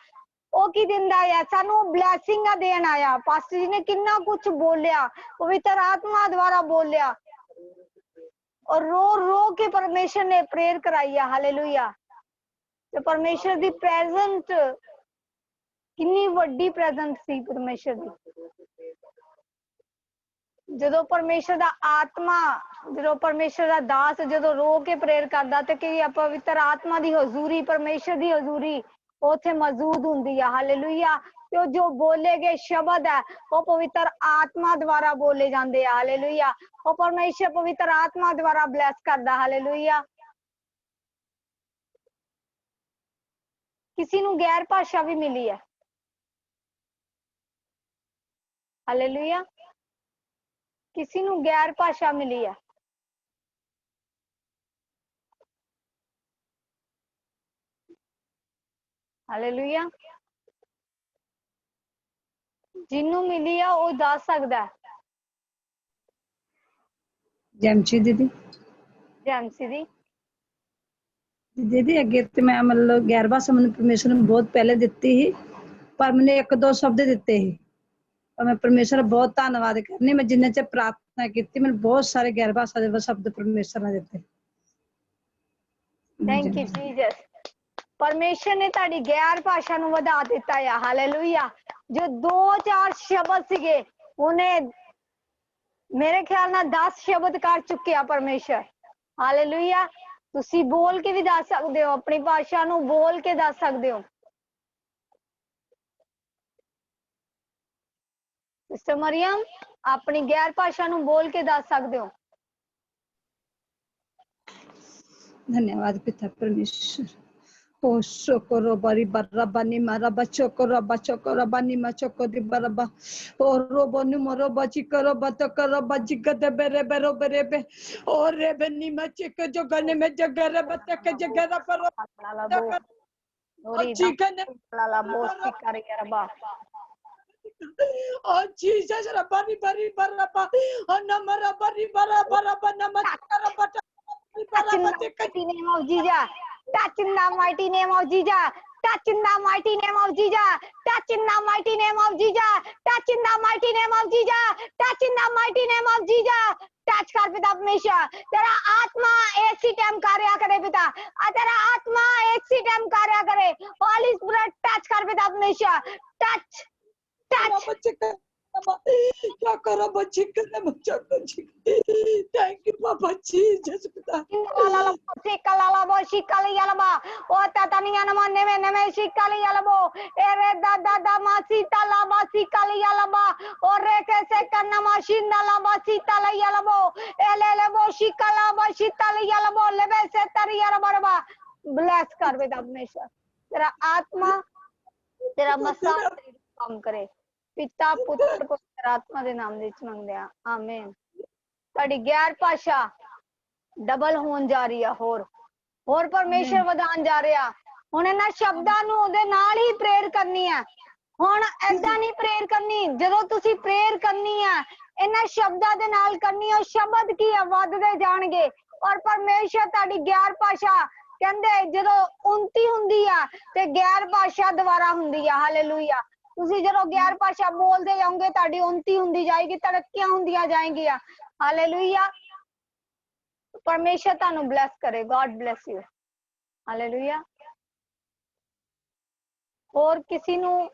B: ਉਹ ਕੀ ਦਿੰਦਾ ਹੈ ਸਾਨੂੰ? ਬਲੇਸਿੰਗਾਂ ਦੇਣ ਆਇਆ। ਪਾਸਟਰ ਜੀ ਨੇ ਕਿੰਨਾ ਕੁਝ ਬੋਲਿਆ, ਪਵਿੱਤਰ ਆਤਮਾ ਦੁਆਰਾ ਬੋਲਿਆ और रो रो के परमेश्वर ने प्रेयर कराई है। हालेलुया। तो परमेश्वर दी प्रेजेंट कितनी वड्डी प्रेजेंट सी परमेश्वर दी। ਜਦੋਂ ਪਰਮੇਸ਼ਰ ਦਾ ਆਤਮਾ, ਜਦੋਂ ਪਰਮੇਸ਼ਰ ਦਾ ਦਾਸ ਜਦੋਂ ਰੋ ਕੇ ਪ੍ਰੇਅਰ ਕਰਦਾ ਤੇ ਕਿ ਪਵਿੱਤਰ ਆਤਮਾ ਦੀ ਹਜ਼ੂਰੀ, ਪਰਮੇਸ਼ਰ ਦੀ ਹਜ਼ੂਰੀ ਉੱਥੇ ਮੌਜੂਦ ਹੁੰਦੀ ਆ। ਹਾਲੇਲੂਇਆ। ਤੇ ਉਹ ਜੋ ਬੋਲੇ ਗਏ ਸ਼ਬਦ ਹੈ ਉਹ ਪਵਿੱਤਰ ਆਤਮਾ ਦੁਆਰਾ ਬੋਲੇ ਜਾਂਦੇ ਆ। ਹਾਲੇਲੂਇਆ। ਉਹ ਪਰਮੇਸ਼ਰ ਪਵਿੱਤਰ ਆਤਮਾ ਦੁਆਰਾ ਬਲੈਸ ਕਰਦਾ। ਹਾਲੇਲੂਇਆ। ਕਿਸੇ ਨੂੰ ਗੈਰ ਭਾਸ਼ਾ ਵੀ ਮਿਲੀ ਹੈ। ਹਾਲੇਲੂਇਆ। किसी ਨੂੰ गैर भाषा मिली है। हालेलुया। जिन्नू मिली है वो दस सकता है।
C: जय मसीह दीदी।
B: ਜੈਮਸੀ ਦੀ
C: दीदी अगे ते मैं मतलब 11वां ਮੈਨੂੰ ਪਰਮੇਸ਼ਰ ਨੇ ਬਹੁਤ ਪਹਿਲੇ ਦਿੱਤੀ ਸੀ ਪਰ ਮੈਨੂੰ ਇੱਕ ਦੋ ਸ਼ਬਦ ਦਿੱਤੇ ਸੀ ਪਰ ਮੈਂ ਪਰਮੇਸ਼ਰ ਦਾ ਬਹੁਤ ਧੰਨਵਾਦ ਕਰਨੀ ਮੈਂ ਜਿੰਨੇ ਚ ਪ੍ਰਾਰਥਨਾ ਕੀਤੀ ਮੈਨੂੰ ਬਹੁਤ ਸਾਰੇ 11ਵਾਂ ਸ਼ਬਦ ਪਰਮੇਸ਼ਰ ਨੇ ਦਿੱਤੇ
B: ਥੈਂਕ ਯੂ ਜੀਸਸ ਪਰਮੇਸ਼ਰ ਨੇ ਤੁਹਾਡੀ ਗੈਰ ਭਾਸ਼ਾ ਨੂੰ ਵਧਾ ਦਿੱਤਾ ਆ ਹਾਲੇਲੂਇਆ ਜੋ 2-4 ਸ਼ਬਦ ਸੀਗੇ ਉਹਨੇ ਮੇਰੇ ਖਿਆਲ ਨਾਲ 10 ਸ਼ਬਦ ਕਰ ਚੁੱਕਿਆ ਪਰਮੇਸ਼ਰ ਹਾਲੇਲੂਇਆ ਤੁਸੀਂ ਬੋਲ ਕੇ ਵੀ ਦੱਸ ਸਕਦੇ ਹੋ ਆਪਣੀ ਭਾਸ਼ਾ ਨੂੰ ਬੋਲ ਕੇ ਦੱਸ ਸਕਦੇ ਹੋ ਸਿਸਟਰ ਮਰੀਮ ਆਪਣੀ ਗੈਰ ਭਾਸ਼ਾ ਨੂੰ ਬੋਲ ਕੇ ਦੱਸ ਸਕਦੇ ਹੋ
C: धन्यवाद पिता परमेश्वर ओ शोकरो बरी बरबानी मारा बचोकरो बचोकरो बानी मचोकरी बरबा ओ रोबोनी मरो बची करो बतकरो बची कते बेरे बेरो बेरे बे और रे बनी मचिक जो गने में जगरे बतक जगरा पर
B: लाला बोसी कर रबा
C: Oh Jesus, rabani bari baraba, anamara bari baraba, namakara bata.
B: Touch in the mighty name of Jesus. Touch in the mighty name of Jesus. Touch in the mighty name of Jesus. Touch in the mighty name of Jesus. Touch in the mighty name of Jesus. Touch in the mighty name of Jesus. Touch कर पिता परमेश्वर तेरा आत्मा एक सी time कार्य करे पिता तेरा आत्मा एक सी टाइम कार्य करे होली स्पिरिट टच कर पिता परमेश्वर टच टच
C: क्या करो बच्ची करने बच्चा कुछ थैंक यू पापा जीसस पिता
B: लाला बोसी कलाला बोसी कलियालबा ओ ततनिया नमने में नमे शिकलियालबो एरे दादा दामासी तला बासी कलियालबा और रे कैसे करना मशीन ला बासी तलियालबो एलेले बोसी कला बासी तलियालबो लेबे से तरिया बरबा ब्लेस कर बेटा हमेशा तेरा आत्मा तेरा मसा काम करे पिता पुत्र पवित्र आत्मा ਦੇ ਨਾਮ ਦੇ ਵਿੱਚ ਮੰਗਦੇ ਆ ਆਮੀਨ ਤੁਹਾਡੀ ਗੈਰ ਭਾਸ਼ਾ ਡਬਲ ਹੋਣ ਜਾ ਰਹੀ ਆ ਹੋਰ ਪਰਮੇਸ਼ਰ ਵਧਾਣ ਜਾ ਰਿਹਾ ਹੁਣ ਇਹਨਾਂ ਸ਼ਬਦਾਂ ਨੂੰ ਉਹਦੇ ਨਾਲ ਹੀ ਪ੍ਰੇਅਰ ਕਰਨੀ ਹੈ ਹੁਣ ਐਦਾਂ ਨਹੀਂ ਪ੍ਰੇਅਰ ਕਰਨੀ ਜਦੋਂ ਤੁਸੀਂ ਪ੍ਰੇਅਰ ਕਰਨੀ ਹੈ ਇਹਨਾਂ ਸ਼ਬਦਾਂ ਦੇ ਨਾਲ ਕਰਨੀ ਉਹ ਸ਼ਬਦ ਕੀ ਆ ਵੱਧਦੇ ਜਾਣਗੇ ਔਰ ਪਰਮੇਸ਼ਰ ਤੁਹਾਡੀ ਗੈਰ ਭਾਸ਼ਾ ਕਹਿੰਦੇ ਜਦੋਂ ਉਨਤੀ ਹੁੰਦੀ ਆ ਤੇ ਗੈਰ ਭਾਸ਼ਾ ਦੁਬਾਰਾ ਹੁੰਦੀ ਆ ਹਾਲੇਲੂਇਆ ਤੁਸੀਂ ਜਦੋਂ ਗੈਰ ਭਾਸ਼ਾ ਬੋਲਦੇ ਜਾਓਗੇ ਤੁਹਾਡੀ ਉਨਤੀ ਹੁੰਦੀ ਜਾਏਗੀ ਤਰੱਕੀਆਂ ਹੁੰਦੀਆਂ ਜਾਏਗੀਆਂ ਹਾਲੇਲੂਇਆ ਪਰਮੇਸ਼ਰ ਤੁਹਾਨੂੰ ਬਲੈਸ ਕਰੇ ਗॉड ਬਲੈਸ ਯੂ ਹਾਲੇਲੂਇਆ ਹੋਰ ਕਿਸੇ ਨੂੰ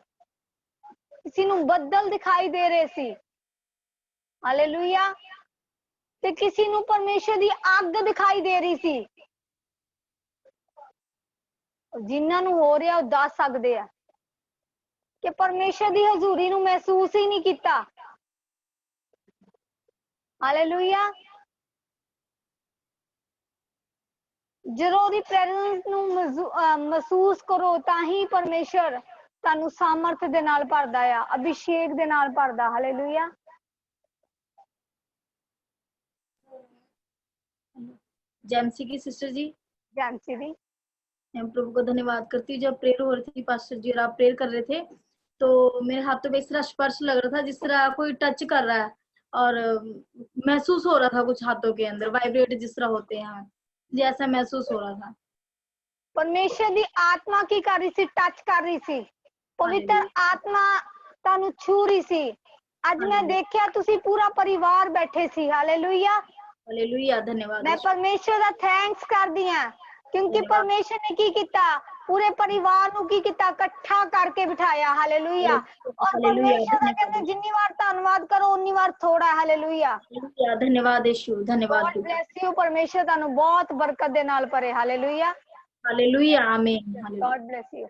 B: ਬੱਦਲ ਦਿਖਾਈ ਦੇ ਰਹੇ ਸੀ ਹਾਲੇਲੂਇਆ ਤੇ ਕਿਸੇ ਨੂੰ ਪਰਮੇਸ਼ਰ ਦੀ ਅੱਗ ਦਿਖਾਈ ਦੇ ਰਹੀ ਸੀ ਜਿਨ੍ਹਾਂ ਨੂੰ ਹੋ ਰਿਹਾ ਉਹ ਦੱਸ ਸਕਦੇ ਆ ਕਿ ਪਰਮੇਸ਼ਰ ਦੀ ਹਜ਼ੂਰੀ ਨੂੰ ਮਹਿਸੂਸ ਹੀ ਨਹੀਂ ਕੀਤਾ ਹਾਲੇਲੂਇਆ ਜਦੋਂ ਉਹਦੀ ਪ੍ਰੈਜ਼ੈਂਸ ਨੂੰ ਮਹਿਸੂਸ ਕਰੋ ਤਾਂ ਹੀ ਪਰਮੇਸ਼ਰ ਤੁਹਾਨੂੰ ਸਾਮਰਥ ਦੇ ਨਾਲ ਭਰਦਾ ਆ ਅਭਿਸ਼ੇਕ ਦੇ ਨਾਲ ਭਰਦਾ ਹਾਲੇਲੂਇਆ
G: जैमसी की सिस्टर जी
B: ਜੈਮਸੀ ਦੀ
G: मैं प्रभु को धन्यवाद करती हूँ जब प्रेयर हो रही थी पास्टर जी और आप प्रेयर कर रहे थे तो मेरे हाथों पे इस तरह स्पर्श लग रहा था जिस तरह कोई टच कर रहा है और महसूस हो रहा था कुछ हाथों के अंदर वाइब्रेट जिस तरह होते हैं जी ऐसा महसूस हो रहा था
B: ਪਰਮੇਸ਼ਰ ਦੀ ਆਤਮਾ ਕੀ ਕਰ ਰਹੀ ਸੀ ਟੱਚ ਕਰ ਰਹੀ ਸੀ ਪਵਿੱਤਰ ਆਤਮਾ ਤੁਹਾਨੂੰ ਛੂ ਰਹੀ ਸੀ ਅੱਜ ਮੈਂ ਦੇਖਿਆ ਤੁਸੀਂ ਪੂਰਾ ਪਰਿਵਾਰ ਬੈਠੇ ਸੀ ਹਾਲੇਲੂਇਆ
G: हालेलुया धन्यवाद
B: मैं परमेश्वर का थैंक्स कर दिया क्योंकि परमेश्वर ने की किया पूरे परिवार ਨੂੰ ਕੀ ਕੀਤਾ ਇਕੱਠਾ ਕਰਕੇ ਬਿਠਾਇਆ ਹਾਲੇਲੂਇਆ और परमेश्वर ਦਾ ਕਹਿੰਦੇ ਜਿੰਨੀ ਵਾਰ ਧੰਨਵਾਦ ਕਰੋ ਉਨੀ ਵਾਰ ਥੋੜਾ ਹਾਲੇਲੂਇਆ
G: धन्यवाद यीशु धन्यवाद
B: God bless you परमेश्वर ਤੁਹਾਨੂੰ ਬਹੁਤ ਬਰਕਤ ਦੇ ਨਾਲ ਭਰੇ ਹਾਲੇਲੂਇਆ
G: हालेलुया आमीन
B: God bless you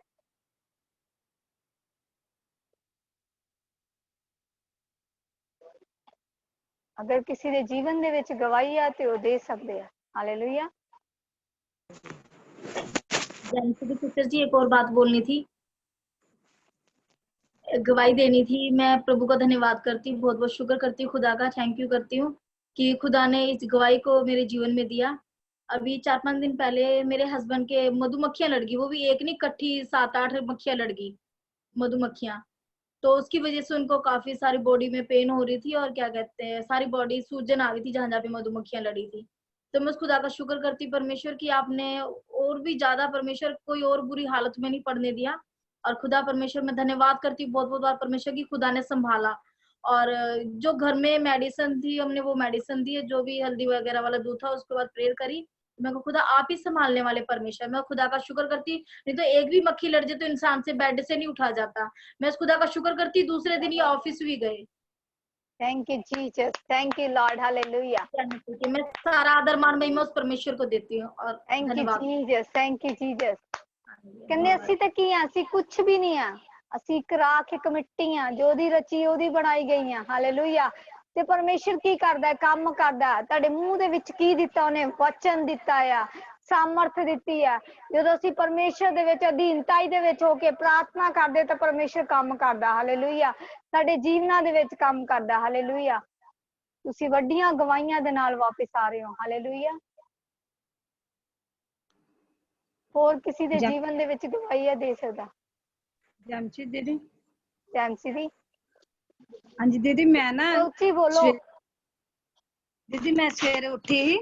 B: अगर किसी ਦੇ ਜੀਵਨ ਦੇ ਵਿੱਚ ਗਵਾਹੀ ਆ ਤੇ ਉਹ ਦੇ ਸਕਦੇ ਆ ਹਾਲੇਲੂਇਆ
G: जैमसी की सिस्टर जी एक और बात बोलनी थी गवाही देनी थी मैं प्रभु का धन्यवाद करती हूँ बहुत बहुत शुक्र करती हूँ खुदा का थैंक यू करती हूँ कि खुदा ने इस गवाही को मेरे जीवन में दिया अभी 4-5 दिन पहले मेरे हस्बैंड के मधुमक्खियां लड़ गई वो भी एक नहीं इकट्ठी 7-8 मक्खियां लड़ गई मधुमक्खियां तो उसकी वजह से उनको काफी सारी बॉडी में पेन हो रही थी और क्या कहते हैं सारी बॉडी सूजन आ गई थी जहां जहाँ पे मधुमक्खियां लड़ी थी तो मैं उस खुदा का शुक्र करती परमेश्वर की आपने और भी ज्यादा परमेश्वर कोई और बुरी हालत में नहीं पड़ने दिया। और खुदा परमेश्वर मैं धन्यवाद करती हूँ बहुत बहुत बार परमेश्वर की खुदा ने संभाला। और जो घर में मेडिसिन थी हमने वो मेडिसिन दी है, जो भी हल्दी वगैरह वाला दूध था उसके बाद प्रेयर करी। मैं को खुदा आप ही संभालने वाले परमेश्वर, मैं खुदा का शुक्र करती। नहीं तो एक भी मक्खी लड़ जाए तो इंसान से बेड से नहीं उठा जाता। मैं उस खुदा का शुक्र करती, दूसरे दिन ये ऑफिस भी गए।
B: Thank you Jesus, thank you Lord, hallelujah.
G: कि मैं सारा आदर मान महिमा उस परमेश्वर को देती हूँ और
B: थैंक यू
G: धन्यवाद।
B: Jesus, thank you Jesus. ਕਹਿੰਦੇ ਅਸੀਂ ਤਾਂ ਕੀ ਆ, ਅਸੀਂ ਕੁਝ ਵੀ ਨਹੀਂ ਆ, ਅਸੀਂ ਇੱਕ ਰਾਖ ਇੱਕ ਮਿੱਟੀ ਆ, ਜੋ ਉਹਦੀ ਰਚੀ ਉਹਦੀ ਬਣਾਈ ਗਈ ਆ। ਹਾਲੇਲੂਇਆ। ਤੇ ਪਰਮੇਸ਼ਰ ਕੀ ਕਰਦਾ ਹੈ? ਕੰਮ ਕਰਦਾ ਹੈ। ਤੁਹਾਡੇ ਮੂੰਹ ਦੇ ਵਿੱਚ ਕੀ ਦਿੱਤਾ ਉਹਨੇ? ਵਚਨ ਦਿੱਤਾ ਆ, ਸਾਮਰਥ ਦਿੱਤੀ ਆ। ਜਦੋਂ ਅਸੀਂ ਪਰਮੇਸ਼ਰ ਦੇ ਵਿੱਚ ਅਧੀਨਤਾਈ ਦੇ ਵਿੱਚ ਹੋ ਕੇ ਪ੍ਰਾਰਥਨਾ ਕਰਦੇ ਤਾਂ ਪਰਮੇਸ਼ਰ ਕੰਮ ਕਰਦਾ। ਹਾਲੇਲੂਇਆ। ਸਾਡੇ ਜੀਵਨਾਂ ਦੇ ਵਿੱਚ ਕੰਮ ਕਰਦਾ। ਹਾਲੇਲੂਇਆ। ਤੁਸੀਂ ਵੱਡੀਆਂ ਗਵਾਹੀਆਂ ਦੇ ਨਾਲ ਵਾਪਸ ਆ ਰਹੇ ਹੋ। ਹਾਲੇਲੂਇਆ। ਹੋਰ ਕਿਸੇ ਦੇ ਜੀਵਨ ਦੇ ਵਿੱਚ ਗਵਾਹੀਆ ਦੇ ਸਕਦਾ?
H: ਜਮਸ਼ੀਦ ਦੀਦੀ।
B: ਜੈਮਸੀ ਦੀ।
H: ਹਾਂਜੀ ਦੀਦੀ, ਮੈਂ ਨਾ
B: ਉੱਚੀ ਬੋਲੋ।
H: ਦੀਦੀ ਮੈਂ ਸਵੇਰੇ ਉੱਠੀ ਸੀ।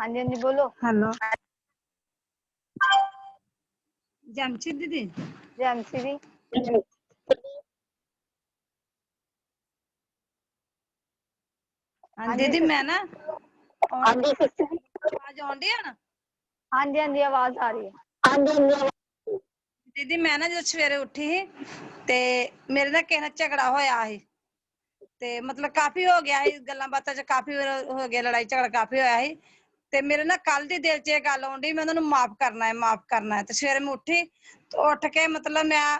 B: ਹਾਂਜੀ ਹਾਂਜੀ ਬੋਲੋ।
H: ਹੈਲੋ ਜਮਸ਼ੀਦ ਦੀਦੀ।
B: ਜੈਮਸੀ ਦੀ।
H: ਹਾਂਜੀ ਦੀਦੀ, ਮੈਂ ਨਾ ਆਵਾਜ਼ ਆਉਂਦੀ ਆ ਨਾ?
B: ਹਾਂਜੀ ਹਾਂਜੀ ਆਵਾਜ਼ ਆ ਰਹੀ ਹੈ।
H: ਦੀਦੀ ਮੈਂ ਨਾ ਜਦੋਂ ਸਵੇਰੇ ਉੱਠੀ ਸੀ ਤੇ ਮੇਰੇ ਨਾਲ ਕਿਸੇ ਨਾਲ ਝਗੜਾ ਹੋਇਆ ਸੀ। ਤੇ ਮਤਲਬ ਕਾਫੀ ਹੋ ਗਿਆ ਸੀ, ਗੱਲਾਂ ਬਾਤਾਂ ਚ ਕਾਫੀ ਹੋ ਗਿਆ, ਲੜਾਈ ਝਗੜਾ ਕਾਫੀ ਹੋਇਆ ਸੀ। ਤੇ ਮੇਰੇ ਨਾਲ ਕੱਲ ਦੀ ਦਿਲ ਚ ਇਹ ਗੱਲ ਆਉਂਦੀ, ਮੈਂ ਉਹਨਾਂ ਨੂੰ ਮਾਫ ਕਰਨਾ ਹੈ, ਮਾਫ ਕਰਨਾ ਹੈ। ਤੇ ਸਵੇਰੇ ਮੈਂ ਉੱਠੀ ਤੇ ਉੱਠ ਕੇ ਮਤਲਬ ਮੈਂ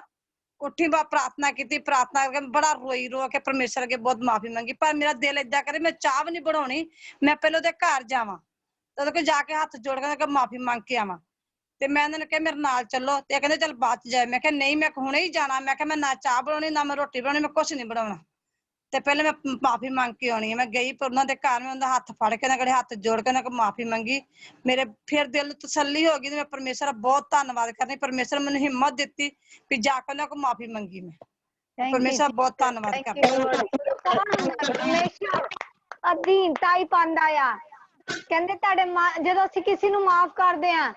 H: ਉੱਠੀ ਬਾ ਪ੍ਰਾਰਥਨਾ ਕੀਤੀ, ਪ੍ਰਾਰਥਨਾ ਕਰਕੇ ਬੜਾ ਰੋਈ ਰੋ ਕੇ ਪਰਮੇਸ਼ਰ ਅੱਗੇ ਬਹੁਤ ਮਾਫੀ ਮੰਗੀ। ਪਰ ਮੇਰਾ ਦਿਲ ਏਦਾਂ ਕਰੇ ਮੈਂ ਚਾਹ ਵੀ ਨਹੀਂ ਬਣਾਉਣੀ, ਮੈਂ ਪਹਿਲਾਂ ਉਹਦੇ ਘਰ ਜਾਵਾਂ ਤੇ ਉਹਦੇ ਕੋਲ ਜਾ ਕੇ ਹੱਥ ਜੋੜ ਕੇ ਮਾਫੀ ਮੰਗ ਕੇ ਆਵਾਂ। ਤੇ ਮੈਂ ਉਹਨਾਂ ਨੂੰ ਕਿਹਾ ਮੇਰੇ ਨਾਲ ਚੱਲੋ, ਤੇ ਕਹਿੰਦੇ ਚੱਲ ਬਾਅਦ ਚ ਜਾਏ। ਮੈਂ ਕਿਹਾ ਨਹੀਂ, ਮੈਂ ਹੁਣੇ ਹੀ ਜਾਣਾ। ਮੈਂ ਕਿਹਾ ਮੈਂ ਨਾ ਚਾਹ ਬਣਾਉਣੀ ਨਾ ਮੈਂ ਰੋਟੀ ਬਣਾਉਣੀ, ਮੈਂ ਕੁਛ ਨਹੀਂ ਬਣਾਉਣਾ, ਤੇ ਪਹਿਲੇ ਮੈਂ ਮਾਫੀ ਮੰਗ ਕੇ ਆਉਣੀ ਹੈ। ਮੈਂ ਗਈ ਪਰ ਉਹਨਾਂ ਦੇ ਘਰ, ਮੈਂ ਉਹਦਾ ਹੱਥ ਫੜ ਕੇ ਉਹਨਾਂ ਕੋਲ ਹੱਥ ਜੋੜ ਕੇ ਉਹਨਾਂ ਕੋਲ ਮਾਫੀ ਮੰਗੀ। ਮੇਰੇ ਫਿਰ ਦਿਲ ਨੂੰ ਤਸੱਲੀ ਹੋ ਗਈ ਤੇ ਮੈਂ ਪਰਮੇਸ਼ਰ ਦਾ ਬਹੁਤ ਧੰਨਵਾਦ ਕਰਨੀ। ਪਰਮੇਸ਼ਰ ਮੈਨੂੰ ਹਿੰਮਤ ਦਿੱਤੀ ਵੀ ਜਾ ਕੇ ਉਹਨਾਂ ਕੋਲ ਮਾਫੀ ਮੰਗੀ। ਮੈਂ ਪਰਮੇਸ਼ਰ ਬਹੁਤ ਧੰਨਵਾਦ ਕਰਦੀ।
B: ਪਰਮੇਸ਼ਰ ਅਧੀਨਤਾ ਹੀ ਪਾਉਂਦਾ ਆ। ਕਹਿੰਦੇ ਤੁਹਾਡੇ ਜਦੋਂ ਅਸੀਂ ਕਿਸੇ ਨੂੰ ਮਾਫ ਕਰਦੇ ਆ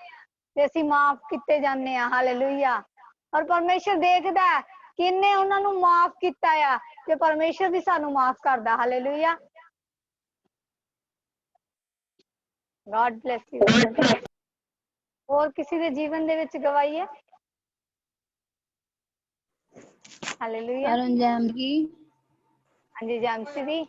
B: ਤੇ ਅਸੀਂ ਮਾਫ ਕੀਤੇ ਜਾਂਦੇ ਆ। ਹਾਲੇਲੂਇਆ। ਔਰ ਪਰਮੇਸ਼ਰ ਦੇਖਦਾ ਕਿੰਨੇ ਉਹਨਾਂ ਨੂੰ ਮਾਫ ਕੀਤਾ ਆ, ਤੇ ਪਰਮੇਸ਼ਰ ਵੀ ਸਾਨੂੰ ਮਾਫ ਕਰਦਾ। ਹਾਲੇਲੂਇਆ। God bless you. ਹੋਰ ਕਿਸੇ ਦੇ ਜੀਵਨ ਦੇ ਵਿੱਚ ਗਵਾਹੀ ਹੈ? ਹਾਲੇਲੂਇਆ।
C: ਅਰਨ ਜੈਮ ਕੀ
B: ਹਾਂਜੀ ਜੈਮਸੀ ਦੀ।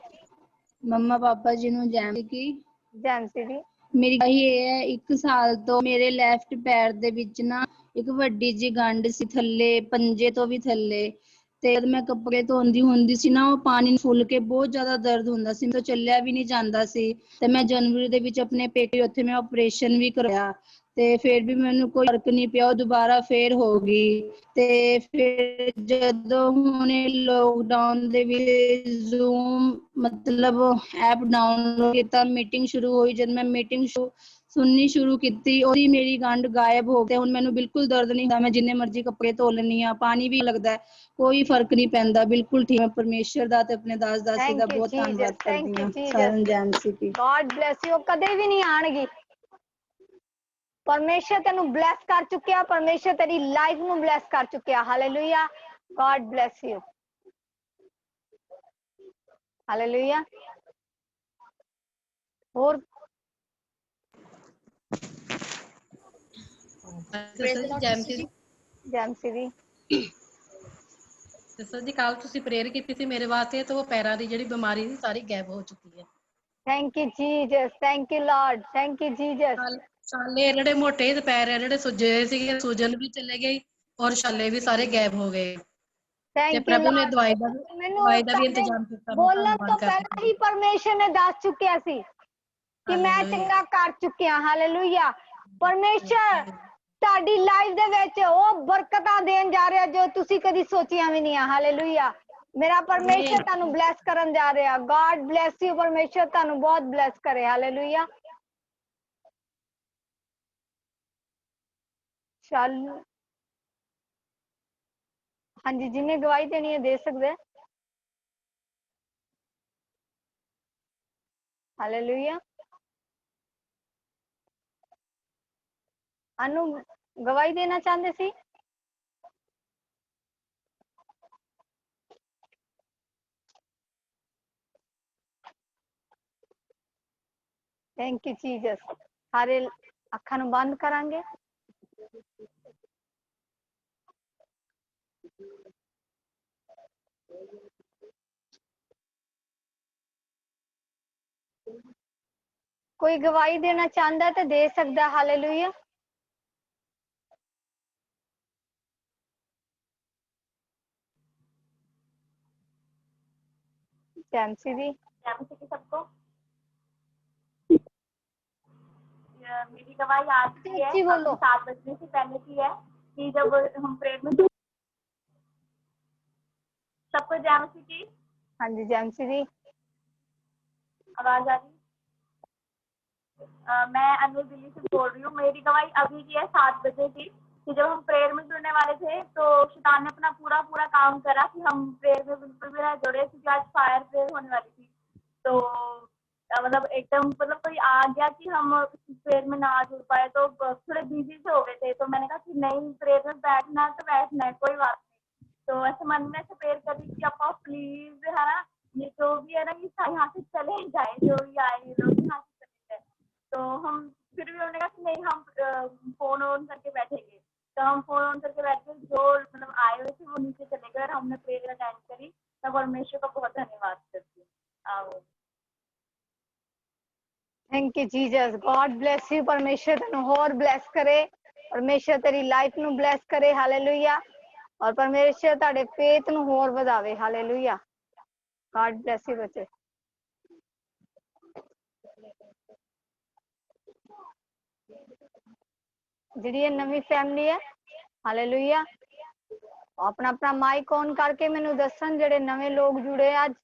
C: ਮੰਮਾ ਪਾਪਾ ਜੀ ਨੂੰ ਜੈਮ ਕੀ।
B: ਜੈਮਸੀ ਦੀ।
C: ਮੇਰੀ ਗਵਾਹੀ ਇਹ ਹੈ, 1 ਸਾਲ ਤੋਂ ਮੇਰੇ ਲੈਫਟ ਪੈਰ ਦੇ ਵਿੱਚ ਨਾ ਇੱਕ ਵੱਡੀ ਜਿਹੀ ਗੰਢ ਸੀ, ਥੱਲੇ ਪੰਜੇ ਤੋਂ ਵੀ ਥੱਲੇ। ਤੇ ਜਦ ਮੈਂ ਕੱਪੜੇ ਧੋਂਦੀ ਹੁੰਦੀ ਸੀ ਨਾ, ਉਹ ਪਾਣੀ ਫੁੱਲ ਕੇ ਬਹੁਤ ਜ਼ਿਆਦਾ ਦਰਦ ਹੁੰਦਾ ਸੀ, ਮੈਨੂੰ ਚੱਲਿਆ ਵੀ ਨਹੀਂ ਜਾਂਦਾ ਸੀ। ਤੇ ਮੈਂ ਜਨਵਰੀ ਦੇ ਵਿੱਚ ਆਪਣੇ ਪੇਕੇ ਉੱਥੇ ਮੈਂ ਆਪਰੇਸ਼ਨ ਵੀ ਕਰਵਾਇਆ, ਤੇ ਫਿਰ ਵੀ ਮੈਨੂੰ ਕੋਈ ਫਰਕ ਨਹੀਂ ਪਿਆ, ਉਹ ਦੁਬਾਰਾ ਫੇਰ ਹੋ ਗਈ। ਤੇ ਫਿਰ ਜਦੋਂ ਹੁਣ ਲੋਕਡਾਊਨ ਦੇ ਵਿੱਚ ਜ਼ੂਮ ਮਤਲਬ ਐਪ ਡਾਊਨਲੋਡ ਕੀਤਾ, ਮੀਟਿੰਗ ਸ਼ੁਰੂ ਹੋਈ। ਜਦ ਮੈਂ ਮੀਟਿੰਗ ਸੁਣਨੀ ਸ਼ੁਰੂ ਕੀਤੀ, ਉਹਦੀ ਮੇਰੀ ਗੰਢ ਗਾਇਬ ਹੋ ਗਈ। ਹੁਣ ਮੈਨੂੰ ਬਿਲਕੁਲ ਦਰਦ ਨਹੀਂ ਹੁੰਦਾ, ਮੈਂ ਜਿੰਨੇ ਮਰਜ਼ੀ ਕੱਪੜੇ ਧੋ ਲੈਂਦੀ ਆ, ਪਾਣੀ ਵੀ ਲੱਗਦਾ, ਕੋਈ ਫਰਕ ਨਹੀਂ ਪੈਂਦਾ, ਬਿਲਕੁਲ ਠੀਕ। ਮੈਂ ਪਰਮੇਸ਼ਰ ਦਾ ਤੇ ਆਪਣੇ ਦਾਸ ਦਾਸੀ ਦਾ
B: ਥੈਂਕ ਯੂ
C: ਬਹੁਤ
B: ਜੀਸਸ,
C: ਧੰਨਵਾਦ
B: ਥੈਂਕ
C: ਕਰਦੀ
B: ਯੂ
C: ਹਾਂ। ਸਾਰਿਆਂ ਨੂੰ ਜੈ
B: Jesus.
C: Masih the.
B: God bless you. ਕਦੇ ਵੀ ਨਹੀਂ ਆਣਗੀ। ਪਰਮੇਸ਼ਰ ਤੈਨੂੰ ਬlesਸ ਕਰ ਚੁੱਕਿਆ, ਪਰਮੇਸ਼ਰ ਤੇਰੀ ਲਾਈਫ ਨੂੰ ਬlesਸ ਕਰ ਚੁੱਕਿਆ। Hallelujah. God bless you. Hallelujah. ਹੋਰ ਜੈਮਸੀ ਦੀ।
I: ਸਰ ਜੀ ਕੱਲ ਤੁਸੀਂ ਪ੍ਰੇਅਰ ਕੀਤੀ ਸੀ ਮੇਰੇ ਵਾਸਤੇ, ਤੇ ਉਹ ਪੈਰਾਂ ਦੀ ਜਿਹੜੀ ਬਿਮਾਰੀ ਸੀ ਸਾਰੀ ਗਾਇਬ ਹੋ ਚੁੱਕੀ ਹੈ।
B: Thank you Jesus, thank you Lord, thank you Jesus.
I: ਛਾਲੇ ਜਿਹੜੇ ਮੋਟੇ ਤੇ ਪੈਰ ਜਿਹੜੇ ਸੁੱਜੇ ਹੋਏ ਸੀਗੇ, ਸੂਜਨ ਵੀ ਚਲੇ ਗਈ ਔਰ ਛਾਲੇ ਵੀ ਸਾਰੇ ਗਾਇਬ ਹੋ ਗਏ। ਤੇ
B: ਥੈਂਕ ਯੂ
I: ਪ੍ਰਭੂ ਨੇ
B: ਲਾਰਡ।
I: ਦਵਾਈ
B: ਮੈਨੂੰ
I: ਦਾ ਵੀ ਇੰਤਜ਼ਾਮ ਕੀਤਾ। ਮੈਂ
B: ਬੋਲਣ
I: ਧੰਨਵਾਦ
B: ਤੋਂ
I: ਕਰਦੀ
B: ਪਹਿਲਾਂ ਹੀ ਪਰਮੇਸ਼ਰ ਨੇ ਦੱਸ ਚੁੱਕਿਆ ਸੀ ਕਿ ਮੈਂ ਚੰਗਾ ਕਰ ਚੁੱਕਿਆ। ਹਾਲੇਲੂਇਆ। ਪਰਮੇਸ਼ਰ ਤੁਹਾਡੀ ਲਾਈਫ ਦੇ ਵਿੱਚ ਉਹ ਬਰਕਤਾਂ ਦੇਣ ਜਾ ਰਿਹਾ ਜੋ ਤੁਸੀਂ ਕਦੀ ਸੋਚੀਆਂ ਵੀ ਨਹੀਂ ਆ। ਹਾਲੇਲੂਇਆ। ਮੇਰਾ ਪਰਮੇਸ਼ਰ ਤੁਹਾਨੂੰ ਬlesਸ ਕਰਨ ਜਾ ਰਿਹਾ। God bless you. ਪਰਮੇਸ਼ਰ ਤੁਹਾਨੂੰ ਬਹੁਤ ਬlesਸ ਕਰੇ। ਹਾਲੇਲੂਇਆ। ਚੱਲ ਹਾਂਜੀ, ਜਿਹਨੇ ਗਵਾਹੀ ਦੇਣੀ ਹੈ ਦੇ ਸਕਦੇ। हालेलुया। अनु गवाही देना चाहते सी? Thank you Jesus. सारे अखां नूं बंद करांगे। कोई गवाही देना चाहता है तो दे सकता। हालेलुया। जैमसी दी।
F: जैमसी की सबको मेरी गवाही आज की है,
B: जी बोलो।
F: 7 बजने से पहले की है कि जब हम प्रेयर में सबको जैमसी की।
B: हाँ जी जैमसी दी।
F: आवाज आ रही? मैं अनु दिल्ली से बोल रही हूँ। मेरी गवाही अभी की है 7 बजे की कि जब हम प्रेयर में जुड़ने वाले थे तो शैतान ने अपना पूरा काम करा कि हम प्रेयर में बिल्कुल भी ना जुड़े, क्योंकि आज फायर प्रेयर होने वाली थी। तो मतलब एकदम मतलब कोई आ गया कि हम प्रेयर में ना जुड़ पाए, तो थोड़े बिजी से हो गए थे। तो मैंने कहा कि नहीं, प्रेयर में बैठना है तो बैठना है, कोई बात नहीं। तो ऐसे मन में ऐसे प्रेयर कर रही कि आपा प्लीज है ना, ये जो भी है ना ये यहाँ से चले जाए, जो भी आए ये लोग यहाँ से चले जाए। तो हम फिर भी उन्होंने कहा कि नहीं, हम फोन ऑन करके बैठेंगे। तो हम फोन ऑन करके बैठ के जो मतलब आए हुए थे वो नीचे चले गए और हमने प्रेयर अटेंड करी। तब परमेश्वर का बहुत धन्यवाद करती हूँ।
B: Thank you Jesus. God bless you. परमेश्वर तेनू होर ब्लेस करे। परमेश्वर तेरी लाइफ नू ब्लेस करे। हालेलुया। और परमेश्वर ताड़े फेथ नू होर वधावे। हालेलुया। गॉड ब्लेस यू बच्चे। जिहड़ी नवी फैमिली है, हालेलुया, अपना अपना माइक ऑन करके मैनू दसन जेडे नवे लोग जुड़े आज।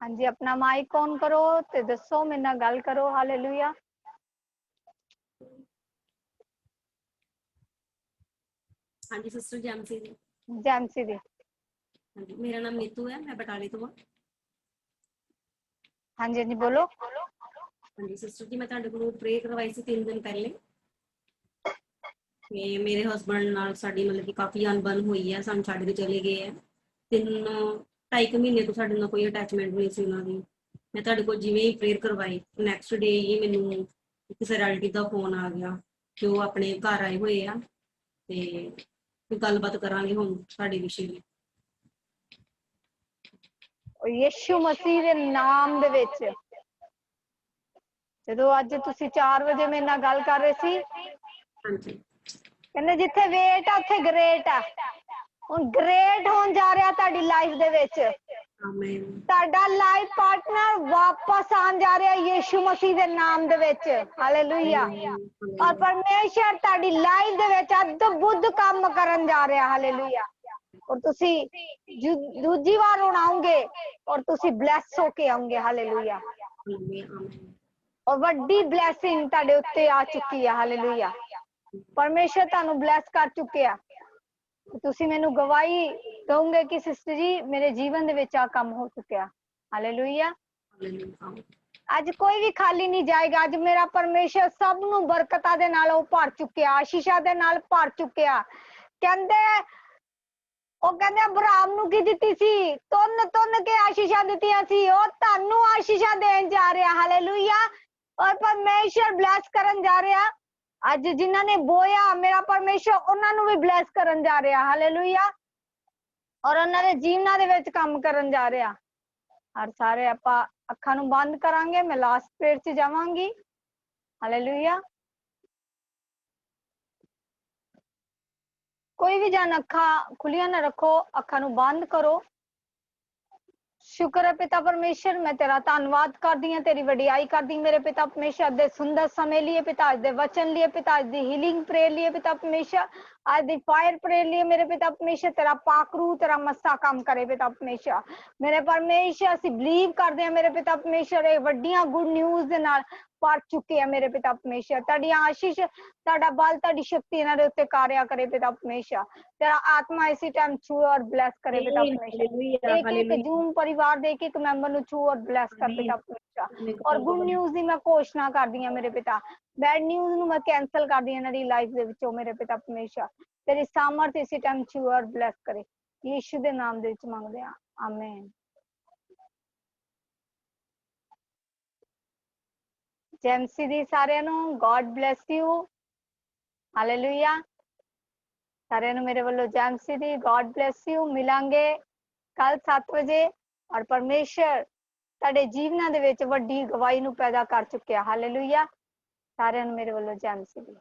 B: हाँ जी, अपना माइक ऑन करो ते दसो, मेरे नाल गल करो। हालेलुया।
J: हाँ जी सिस्टर जैमसी जी।
B: जैमसी दी।
J: हाँ जी, मेरा नाम नीतू है, मैं बटाली तो हाँ।
B: हाँ जी जी बोलो।
J: हाँ जी सिस्टर जी, मैं ਤੁਹਾਡੇ ਕੋਲੋਂ प्रे करवाई सी 3 दिन पहले ਤੇ ਮੇਰੇ ਹਸਬੰਡ ਨਾਲ ਸਾਡੀ ਮਤਲਬ ਕਿ ਕਾਫੀ ਅਣਬਣ ਹੋਈ ਹੈ, ਸਾਨੂੰ ਛੱਡ ਕੇ ਚਲੇ ਗਏ ਹੈ। 2.5 ਮਹੀਨੇ ਤੋਂ ਸਾਡੇ ਨਾਲ ਕੋਈ ਅਟੈਚਮੈਂਟ ਨਹੀਂ ਸੀ ਉਹਨਾਂ ਦੀ। ਮੈਂ ਤੁਹਾਡੇ ਕੋਲ ਜਿਵੇਂ ਹੀ ਪ੍ਰੇਅਰ ਕਰਵਾਈ, ਨੈਕਸਟ ਡੇ ਹੀ ਮੈਨੂੰ ਕਿਸੇ ਰਿਲੇਟਿਵ ਦਾ ਫੋਨ ਆ ਗਿਆ ਕਿ ਉਹ ਆਪਣੇ ਘਰ ਆਏ ਹੋਏ ਆ ਤੇ ਕੋਈ ਗੱਲਬਾਤ ਕਰਾਂਗੇ ਹੁਣ ਸਾਡੇ ਵਿਸ਼ੇ ਵਿੱਚ।
B: ਯਿਸੂ ਮਸੀਹ ਦੇ ਨਾਮ ਦੇ ਵਿੱਚ ਜਦੋਂ ਅੱਜ ਤੁਸੀਂ 4 ਵਜੇ ਮੇਰੇ ਨਾਲ ਗੱਲ ਕਰ ਰਹੇ ਸੀ,
J: ਹਾਂਜੀ
B: ਕਹਿੰਦੇ ਜਿੱਥੇ ਵੇਟ ਆ ਉੱਥੇ ਗ੍ਰੇਟ ਆ। ਹੁਣ ਗ੍ਰੇਟ ਹੋਣ ਜਾ ਰਿਹਾ ਤੁਹਾਡੀ ਲਾਈਫ ਦੇ ਵਿੱਚ।
J: ਆਮੇਨ।
B: ਤੁਹਾਡਾ ਲਾਈਫ ਪਾਰਟਨਰ ਵਾਪਸ ਆਉਣ ਜਾ ਰਿਹਾ ਯਿਸੂ ਮਸੀਹ ਦੇ ਨਾਮ ਦੇ ਵਿੱਚ। ਹਾਲੇਲੂਇਆ। ਔਰ ਪਰਮੇਸ਼ਰ ਤੁਹਾਡੀ ਲਾਈਫ ਦੇ ਵਿੱਚ ਅਦਭੁਤ ਕੰਮ ਕਰਨ ਜਾ ਰਿਹਾ। ਹਾਲੇਲੂਇਆ। ਔਰ ਤੁਸੀਂ ਦੂਜੀ ਵਾਰ ਹੁਣ ਆਉਂਗੇ ਔਰ ਤੁਸੀਂ ਬਲੈਸ ਹੋ ਕੇ ਆਉਂਗੇ। ਹਾਲੇਲੂਇਆ। ਔਰ ਵੱਡੀ ਬਲੈਸਿੰਗ ਤੁਹਾਡੇ ਉੱਤੇ ਆ ਚੁੱਕੀ ਹੈ। ਹਾਲੇਲੂਇਆ। ਪਰਮੇਸ਼ਰ ਤੁਹਾਨੂੰ ਬਲੈਸ ਕਰ ਚੁੱਕਿਆ। ਤੁਸੀਂ ਮੈਨੂੰ ਗਵਾਹੀ ਦਓਗੇ ਕਿ ਸਿਸਟਰ ਜੀ ਮੇਰੇ ਜੀਵਨ ਦੇ ਵਿੱਚ ਆ ਕੰਮ ਹੋ ਚੁੱਕਿਆ। ਹਾਲੇਲੂਇਆ। ਅੱਜ ਕੋਈ ਵੀ ਖਾਲੀ ਨਹੀਂ ਜਾਏਗਾ। ਅੱਜ ਮੇਰਾ ਪਰਮੇਸ਼ਰ ਸਭ ਨੂੰ ਬਰਕਤਾਂ ਦੇ ਨਾਲ ਉਹ ਭਰ ਚੁੱਕਿਆ, ਆਸ਼ੀਸ਼ਾਂ ਦੇ ਨਾਲ ਭਰ ਚੁੱਕਿਆ। ਕਹਿੰਦੇ ਉਹ ਕਹਿੰਦੇ ਅਬਰਾਮ ਨੂੰ ਕੀ ਦਿੱਤੀ ਸੀ? ਤੁੰਨ ਕੇ ਆਸ਼ੀਸ਼ਾਂ ਦਿੱਤੀਆਂ ਸੀ। ਉਹ ਤੁਹਾਨੂੰ ਆਸ਼ੀਸ਼ਾਂ ਦੇਣ ਜਾ ਰਿਹਾ। ਹਾਲੇਲੂਇਆ। ਔਰ ਪਰਮੇਸ਼ਰ ਬਲੈਸ ਕਰਨ ਜਾ ਰਿਹਾ। ਅੱਜ ਜਿਨ੍ਹਾਂ ਨੇ ਬੋਇਆ ਮੇਰਾ ਪਰਮੇਸ਼ਰ ਉਹਨਾਂ ਨੂੰ ਵੀ ਬਲੈਸ ਕਰਨ ਜਾ ਰਿਹਾ। ਹਾਲੇਲੂਇਆ। ਔਰ ਉਹਨਾਂ ਦੇ ਜੀਵਨਾਂ ਦੇ ਵਿੱਚ ਕੰਮ ਕਰਨ ਜਾ ਰਿਹਾ। ਔਰ ਸਾਰੇ ਆਪਾਂ ਅੱਖਾਂ ਨੂੰ ਬੰਦ ਕਰਾਂਗੇ। ਮੈਂ ਲਾਸਟ ਪ੍ਰੇਅਰ 'ਚ ਜਾਵਾਂਗੀ। ਹਾਲੇਲੂਇਆ। ਕੋਈ ਵੀ ਜਨ ਅੱਖਾਂ ਖੁੱਲੀਆਂ ਨਾ ਰੱਖੋ, ਅੱਖਾਂ ਨੂੰ ਬੰਦ ਕਰੋ। शुक्र है पिता परमेश्वर, मैं तेरा धन्यवाद करदी हां, तेरी वडियाई करदी मेरे पिता परमेश्वर दे सुंदर समय लिए पिता, आज दे वचन लिए पिता, आज दी हीलिंग प्रेयर लिए पिता परमेश्वर, आज दी फायर प्रेयर लिए मेरे पिता परमेश्वर। तेरा पाकरू तेरा मस्सा काम करे पिता परमेश्वर। मेरे परमेश्वर असीं बिलीव करदे हां मेरे पिता परमेश्वर, ये वड्डियां गुड न्यूज़ दे नाल ਭਰ ਚੁੱਕੇ ਆ ਮੇਰੇ ਪਿਤਾ ਪਰਮੇਸ਼ਰ। ਤੁਹਾਡੀ ਆਸ਼ੀਸ਼, ਤੁਹਾਡਾ ਬਲ, ਤੁਹਾਡੀ ਸ਼ਕਤੀ ਇਹਨਾਂ ਦੇ ਉੱਤੇ ਕਾਰਿਆ करे पिता परमेश्वर। तेरा आत्मा इसी टाइम छू और ब्लेस करे पिता परमेश्वर। एक एक जूम परिवार ਦੇ ਇੱਕ ਇੱਕ ਮੈਂਬਰ ਨੂੰ ਛੂ और ब्लेस कर पिता परमेश्वर। और गुड ਨਿਊਜ਼ ਦੀ ਮੈਂ ਘੋਸ਼ਣਾ ਕਰਦੀ ਹਾਂ ਮੇਰੇ ਪਿਤਾ, ਬੈਡ ਨਿਊਜ਼ ਨੂੰ ਮੈਂ ਕੈਨਸਲ ਕਰਦੀ ਹਾਂ ਇਹਨਾਂ ਦੀ ਲਾਈਫ ਦੇ ਵਿੱਚੋਂ ਮੇਰੇ ਪਿਤਾ परमेश्वर। ਤੇਰੀ ਸਾਮਰਥ ਇसी टाइम छू और ब्लेस करे, ਯੀਸ਼ੂ ਦੇ ਨਾਮ ਦੇ ਵਿੱਚ ਮੰਗਦੇ ਹਾਂ, ਆਮੇਨ। ਜੈਮਸੀ ਦੀ ਸਾਰਿਆਂ ਨੂੰ ਗॉड ब्लेस यू, हालेलुया। ਸਾਰਿਆਂ ਨੂੰ ਮੇਰੇ ਵੱਲੋਂ ਜੈਮਸੀ ਦੀ गॉड ब्लेस यू। ਮਿਲਾਂਗੇ ਕੱਲ 7 ਵਜੇ। ਔਰ ਪਰਮੇਸ਼ਰ ਤੁਹਾਡੇ ਜੀਵਨਾਂ ਦੇ ਵਿੱਚ ਵੱਡੀ ਗਵਾਹੀ ਨੂੰ ਪੈਦਾ ਕਰ ਚੁੱਕਿਆ, ਹਾਲੇਲੂਇਆ। ਸਾਰਿਆਂ ਨੂੰ ਮੇਰੇ ਵੱਲੋਂ ਜੈਮਸੀ ਦੀ।